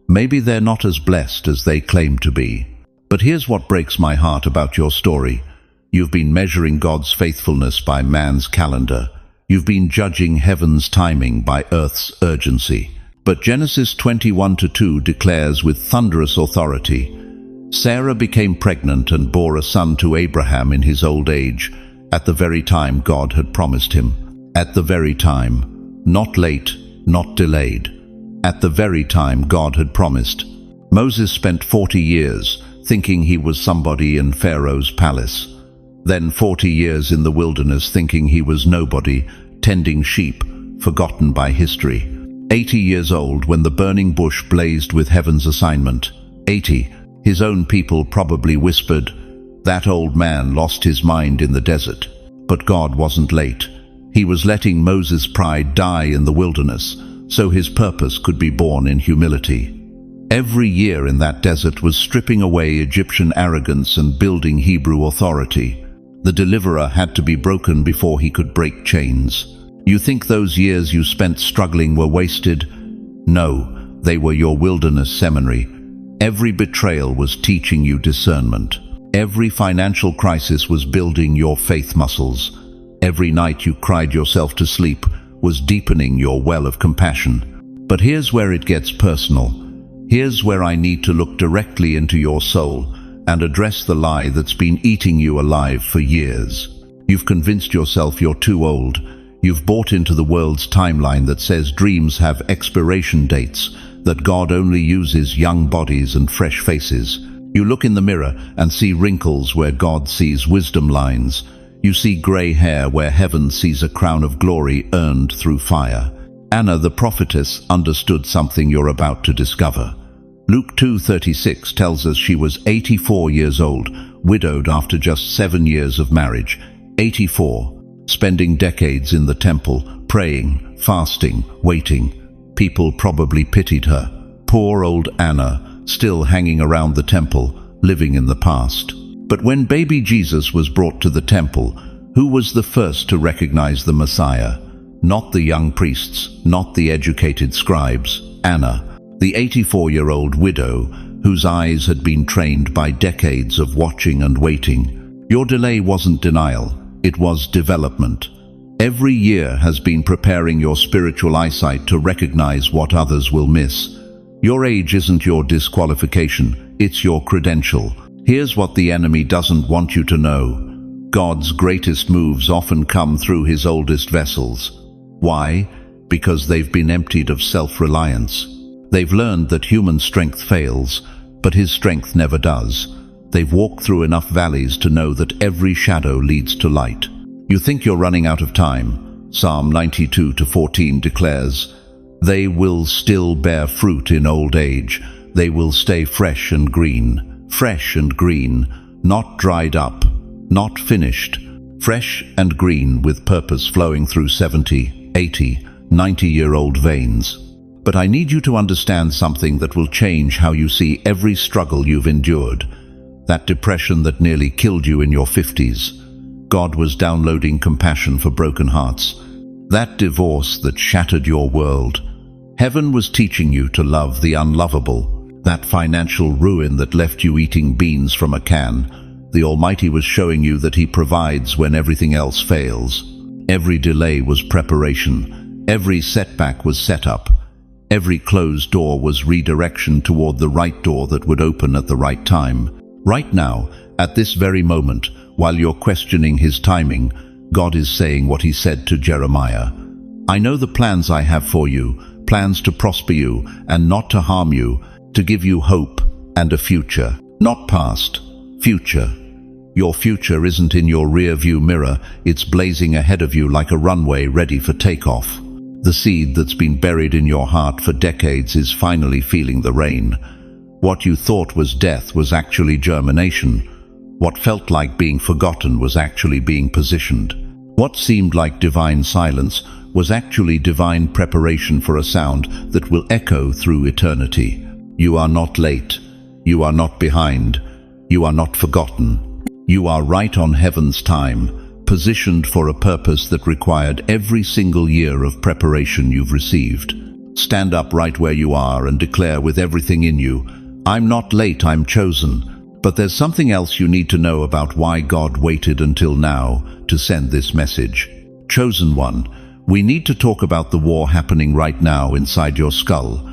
Speaker 1: Maybe they're not as blessed as they claim to be. But here's what breaks my heart about your story. You've been measuring God's faithfulness by man's calendar. You've been judging heaven's timing by earth's urgency. But Genesis 21:2 declares with thunderous authority, Sarah became pregnant and bore a son to Abraham in his old age, at the very time God had promised him. At the very time, not late, not delayed. At the very time God had promised. Moses spent 40 years thinking he was somebody in Pharaoh's palace. Then 40 years in the wilderness thinking he was nobody, tending sheep, forgotten by history. 80 years old when the burning bush blazed with heaven's assignment. 80, his own people probably whispered, that old man lost his mind in the desert. But God wasn't late. He was letting Moses' pride die in the wilderness, so his purpose could be born in humility. Every year in that desert was stripping away Egyptian arrogance and building Hebrew authority. The deliverer had to be broken before he could break chains. You think those years you spent struggling were wasted? No, they were your wilderness seminary. Every betrayal was teaching you discernment. Every financial crisis was building your faith muscles. Every night you cried yourself to sleep was deepening your well of compassion. But here's where it gets personal. Here's where I need to look directly into your soul and address the lie that's been eating you alive for years. You've convinced yourself you're too old. You've bought into the world's timeline that says dreams have expiration dates, that God only uses young bodies and fresh faces. You look in the mirror and see wrinkles where God sees wisdom lines. You see gray hair where heaven sees a crown of glory earned through fire. Anna the prophetess understood something you're about to discover. Luke 2:36 tells us she was 84 years old, widowed after just 7 years of marriage. 84, spending decades in the temple, praying, fasting, waiting. People probably pitied her. Poor old Anna, still hanging around the temple, living in the past. But when baby Jesus was brought to the temple, who was the first to recognize the Messiah? Not the young priests, not the educated scribes. Anna, the 84-year-old widow whose eyes had been trained by decades of watching and waiting. Your delay wasn't denial, it was development. Every year has been preparing your spiritual eyesight to recognize what others will miss. Your age isn't your disqualification, it's your credential. Here's what the enemy doesn't want you to know. God's greatest moves often come through his oldest vessels. Why? Because they've been emptied of self-reliance. They've learned that human strength fails, but his strength never does. They've walked through enough valleys to know that every shadow leads to light. You think you're running out of time. Psalm 92:14 declares, "They will still bear fruit in old age. They will stay fresh and green, not dried up, not finished, fresh and green with purpose flowing through 70, 80, 90-year-old veins." But I need you to understand something that will change how you see every struggle you've endured. That depression that nearly killed you in your 50s. God was downloading compassion for broken hearts. That divorce that shattered your world. Heaven was teaching you to love the unlovable. That financial ruin that left you eating beans from a can. The Almighty was showing you that He provides when everything else fails. Every delay was preparation. Every setback was setup. Every closed door was redirection toward the right door that would open at the right time. Right now, at this very moment, while you're questioning His timing, God is saying what He said to Jeremiah. "I know the plans I have for you, plans to prosper you and not to harm you, to give you hope and a future." Not past, future. Your future isn't in your rear-view mirror, it's blazing ahead of you like a runway ready for takeoff. The seed that's been buried in your heart for decades is finally feeling the rain. What you thought was death was actually germination. What felt like being forgotten was actually being positioned. What seemed like divine silence was actually divine preparation for a sound that will echo through eternity. You are not late. You are not behind. You are not forgotten. You are right on heaven's time, positioned for a purpose that required every single year of preparation you've received. Stand up right where you are and declare with everything in you, "I'm not late, I'm chosen." But there's something else you need to know about why God waited until now to send this message. Chosen one, we need to talk about the war happening right now inside your skull.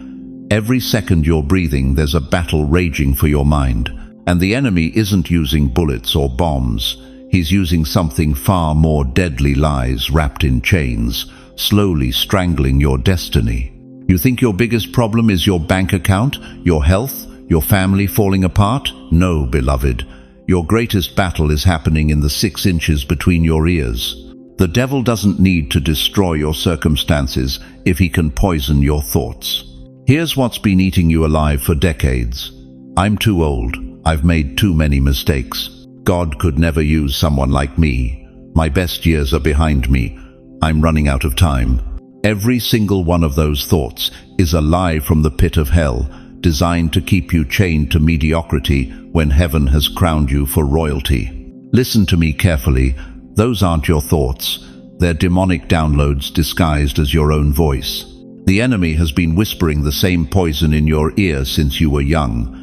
Speaker 1: Every second you're breathing, there's a battle raging for your mind. And the enemy isn't using bullets or bombs. He's using something far more deadly: lies wrapped in chains, slowly strangling your destiny. You think your biggest problem is your bank account, your health, your family falling apart? No, beloved. Your greatest battle is happening in the 6 inches between your ears. The devil doesn't need to destroy your circumstances if he can poison your thoughts. Here's what's been eating you alive for decades. I'm too old. I've made too many mistakes. God could never use someone like me. My best years are behind me. I'm running out of time. Every single one of those thoughts is a lie from the pit of hell, designed to keep you chained to mediocrity when heaven has crowned you for royalty. Listen to me carefully. Those aren't your thoughts. They're demonic downloads disguised as your own voice. The enemy has been whispering the same poison in your ear since you were young.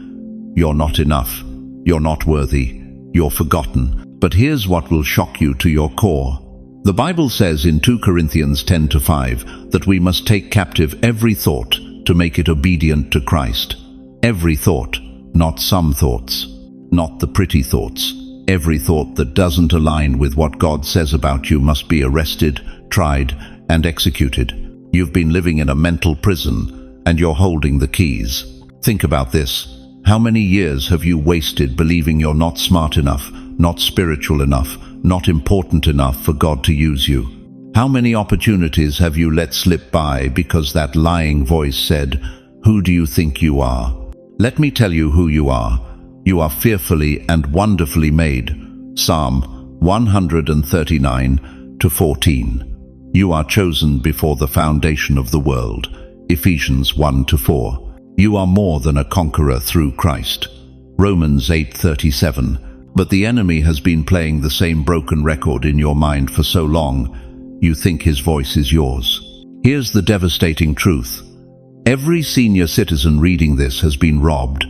Speaker 1: You're not enough. You're not worthy. You're forgotten. But here's what will shock you to your core. The Bible says in 2 Corinthians 10:5 that we must take captive every thought to make it obedient to Christ. Every thought, not some thoughts, not the pretty thoughts. Every thought that doesn't align with what God says about you must be arrested, tried, and executed. You've been living in a mental prison, and you're holding the keys. Think about this. How many years have you wasted believing you're not smart enough, not spiritual enough, not important enough for God to use you? How many opportunities have you let slip by because that lying voice said, "Who do you think you are?" Let me tell you who you are. You are fearfully and wonderfully made. Psalm 139:14. You are chosen before the foundation of the world. Ephesians 1:4. You are more than a conqueror through Christ. Romans 8:37. But the enemy has been playing the same broken record in your mind for so long, you think his voice is yours. Here's the devastating truth. Every senior citizen reading this has been robbed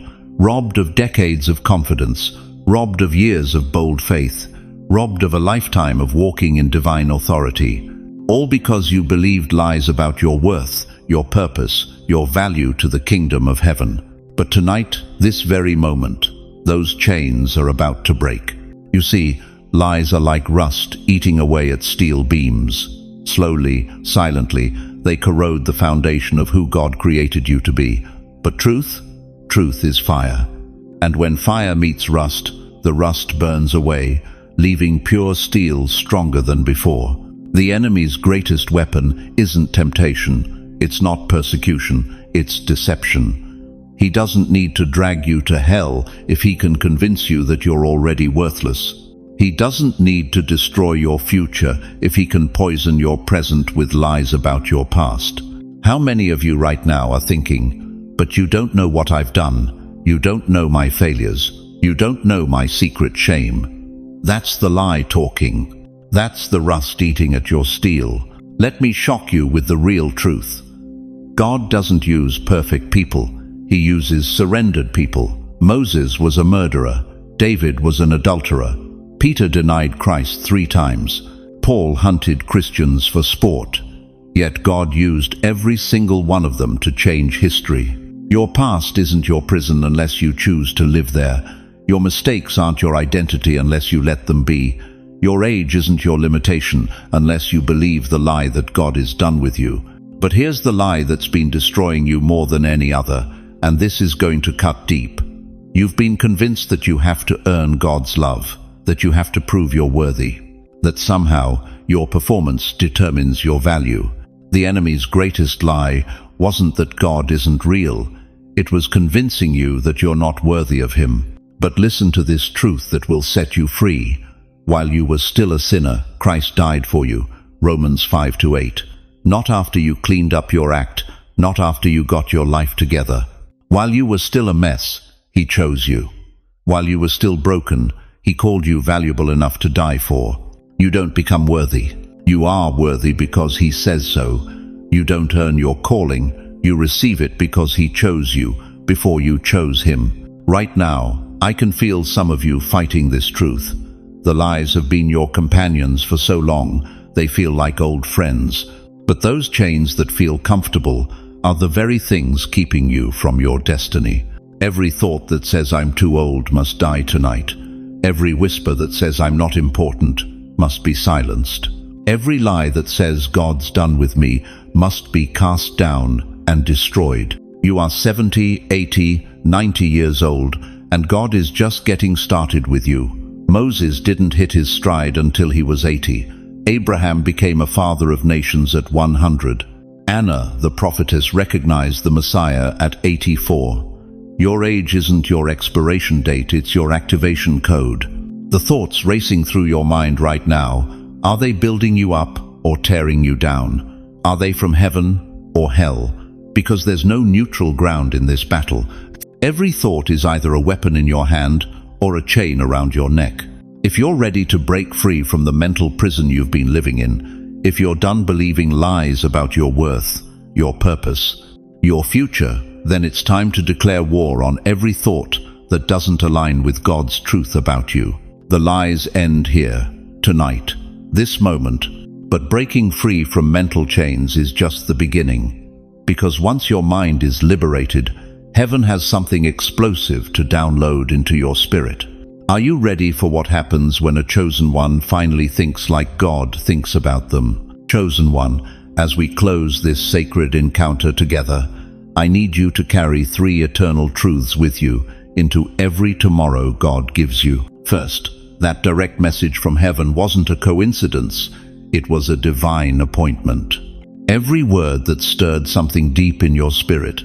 Speaker 1: of decades of confidence, robbed of years of bold faith, robbed of a lifetime of walking in divine authority, all because you believed lies about your worth, your purpose, your value to the kingdom of heaven. But tonight, this very moment, those chains are about to break. You see, lies are like rust eating away at steel beams. Slowly, silently, they corrode the foundation of who God created you to be. But truth is fire. And when fire meets rust, the rust burns away, leaving pure steel stronger than before. The enemy's greatest weapon isn't temptation, it's not persecution, it's deception. He doesn't need to drag you to hell if he can convince you that you're already worthless. He doesn't need to destroy your future if he can poison your present with lies about your past. How many of you right now are thinking, "But you don't know what I've done. You don't know my failures. You don't know my secret shame"? That's the lie talking. That's the rust eating at your steel. Let me shock you with the real truth. God doesn't use perfect people. He uses surrendered people. Moses was a murderer. David was an adulterer. Peter denied Christ 3 times. Paul hunted Christians for sport. Yet God used every single one of them to change history. Your past isn't your prison unless you choose to live there. Your mistakes aren't your identity unless you let them be. Your age isn't your limitation unless you believe the lie that God is done with you. But here's the lie that's been destroying you more than any other, and this is going to cut deep. You've been convinced that you have to earn God's love, that you have to prove you're worthy, that somehow your performance determines your value. The enemy's greatest lie wasn't that God isn't real. It was convincing you that you're not worthy of him. But listen to this truth that will set you free. While you were still a sinner, Christ died for you. Romans 5:8. Not after you cleaned up your act, not after you got your life together. While you were still a mess, he chose you. While you were still broken, he called you valuable enough to die for. You don't become worthy. You are worthy because he says so. You don't earn your calling. You receive it because he chose you before you chose him. Right now, I can feel some of you fighting this truth. The lies have been your companions for so long, they feel like old friends. But those chains that feel comfortable are the very things keeping you from your destiny. Every thought that says I'm too old must die tonight. Every whisper that says I'm not important must be silenced. Every lie that says God's done with me must be cast down and destroyed. You are 70, 80, 90 years old, and God is just getting started with you. Moses didn't hit his stride until he was 80. Abraham became a father of nations at 100. Anna, the prophetess, recognized the Messiah at 84. Your age isn't your expiration date, it's your activation code. The thoughts racing through your mind right now, are they building you up or tearing you down? Are they from heaven or hell? because there's no neutral ground in this battle. Every thought is either a weapon in your hand or a chain around your neck. If you're ready to break free from the mental prison you've been living in, if you're done believing lies about your worth, your purpose, your future, then it's time to declare war on every thought that doesn't align with God's truth about you. The lies end here, tonight, this moment. But breaking free from mental chains is just the beginning. Because once your mind is liberated, heaven has something explosive to download into your spirit. Are you ready for what happens when a chosen one finally thinks like God thinks about them? Chosen one, as we close this sacred encounter together, I need you to carry 3 eternal truths with you into every tomorrow God gives you. First, that direct message from heaven wasn't a coincidence, it was a divine appointment. Every word that stirred something deep in your spirit,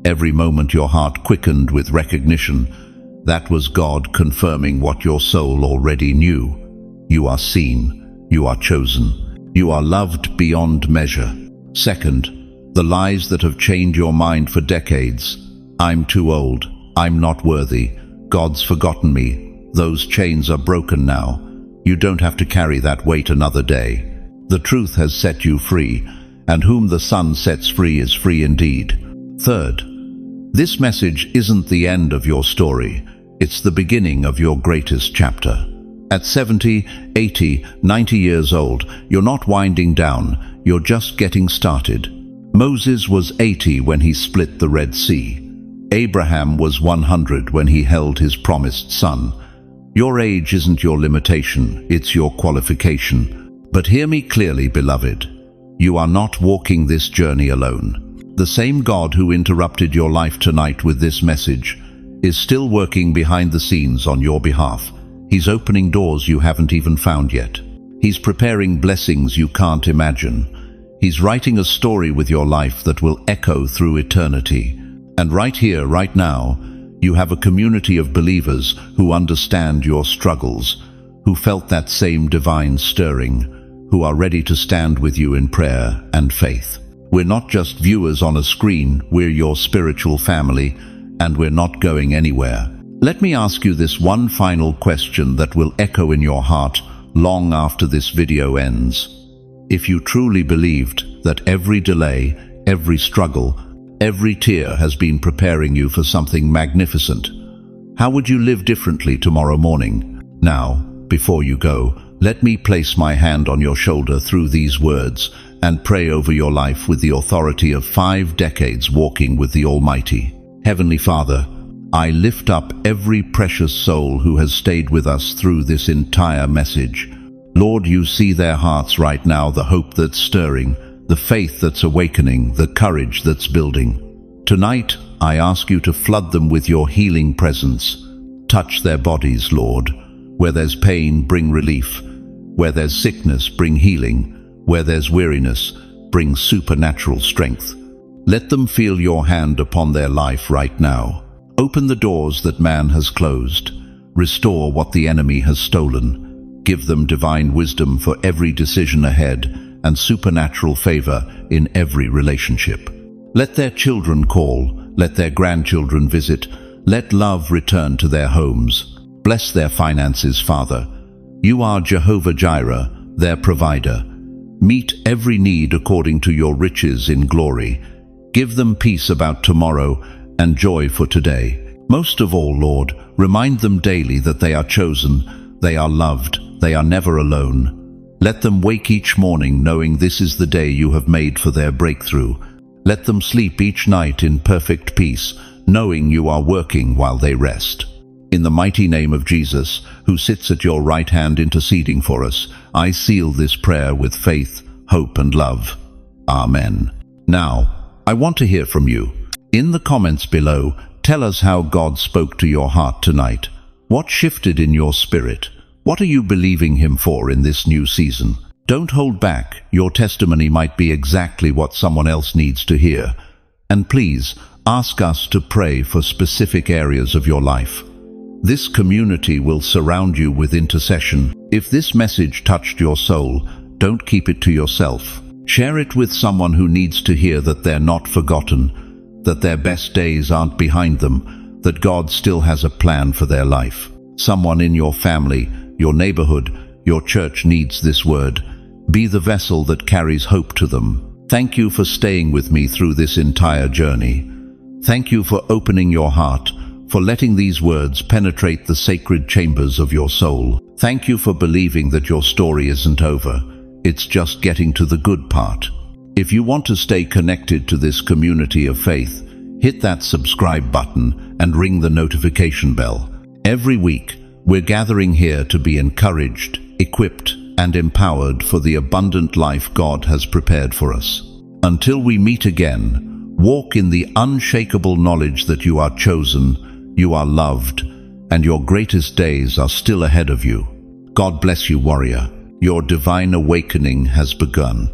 Speaker 1: every moment your heart quickened with recognition, that was God confirming what your soul already knew. You are seen, you are chosen, you are loved beyond measure. Second, the lies that have chained your mind for decades. I'm too old, I'm not worthy, God's forgotten me. Those chains are broken now. You don't have to carry that weight another day. The truth has set you free, and whom the Son sets free is free indeed. Third, this message isn't the end of your story. It's the beginning of your greatest chapter. At 70, 80, 90 years old, you're not winding down, you're just getting started. Moses was 80 when he split the Red Sea. Abraham was 100 when he held his promised son. Your age isn't your limitation, it's your qualification. But hear me clearly, beloved. You are not walking this journey alone. The same God who interrupted your life tonight with this message is still working behind the scenes on your behalf. He's opening doors you haven't even found yet. He's preparing blessings you can't imagine. He's writing a story with your life that will echo through eternity. And right here, right now, you have a community of believers who understand your struggles, who felt that same divine stirring, who are ready to stand with you in prayer and faith. We're not just viewers on a screen, we're your spiritual family, and we're not going anywhere. Let me ask you this one final question that will echo in your heart long after this video ends. If you truly believed that every delay, every struggle, every tear has been preparing you for something magnificent, how would you live differently tomorrow morning? Now, before you go, let me place my hand on your shoulder through these words and pray over your life with the authority of 5 decades walking with the Almighty. Heavenly Father, I lift up every precious soul who has stayed with us through this entire message. Lord, you see their hearts right now, the hope that's stirring, the faith that's awakening, the courage that's building. Tonight, I ask you to flood them with your healing presence. Touch their bodies, Lord. Where there's pain, bring relief. Where there's sickness, bring healing. Where there's weariness, bring supernatural strength. Let them feel your hand upon their life right now. Open the doors that man has closed. Restore what the enemy has stolen. Give them divine wisdom for every decision ahead and supernatural favor in every relationship. Let their children call. Let their grandchildren visit. Let love return to their homes. Bless their finances, Father. You are Jehovah Jireh, their provider. Meet every need according to your riches in glory. Give them peace about tomorrow and joy for today. Most of all, Lord, remind them daily that they are chosen, they are loved, they are never alone. Let them wake each morning knowing this is the day you have made for their breakthrough. Let them sleep each night in perfect peace, knowing you are working while they rest. In the mighty name of Jesus, who sits at your right hand interceding for us, I seal this prayer with faith, hope, and love. Amen. Now, I want to hear from you. In the comments below, tell us how God spoke to your heart tonight. What shifted in your spirit? What are you believing Him for in this new season? Don't hold back. Your testimony might be exactly what someone else needs to hear. And please, ask us to pray for specific areas of your life. This community will surround you with intercession. If this message touched your soul, don't keep it to yourself. Share it with someone who needs to hear that they're not forgotten, that their best days aren't behind them, that God still has a plan for their life. Someone in your family, your neighborhood, your church needs this word. Be the vessel that carries hope to them. Thank you for staying with me through this entire journey. Thank you for opening your heart, for letting these words penetrate the sacred chambers of your soul. Thank you for believing that your story isn't over. It's just getting to the good part. If you want to stay connected to this community of faith, hit that subscribe button and ring the notification bell. Every week, we're gathering here to be encouraged, equipped, and empowered for the abundant life God has prepared for us. Until we meet again, walk in the unshakable knowledge that you are chosen, you are loved, and your greatest days are still ahead of you. God bless you, warrior. Your divine awakening has begun.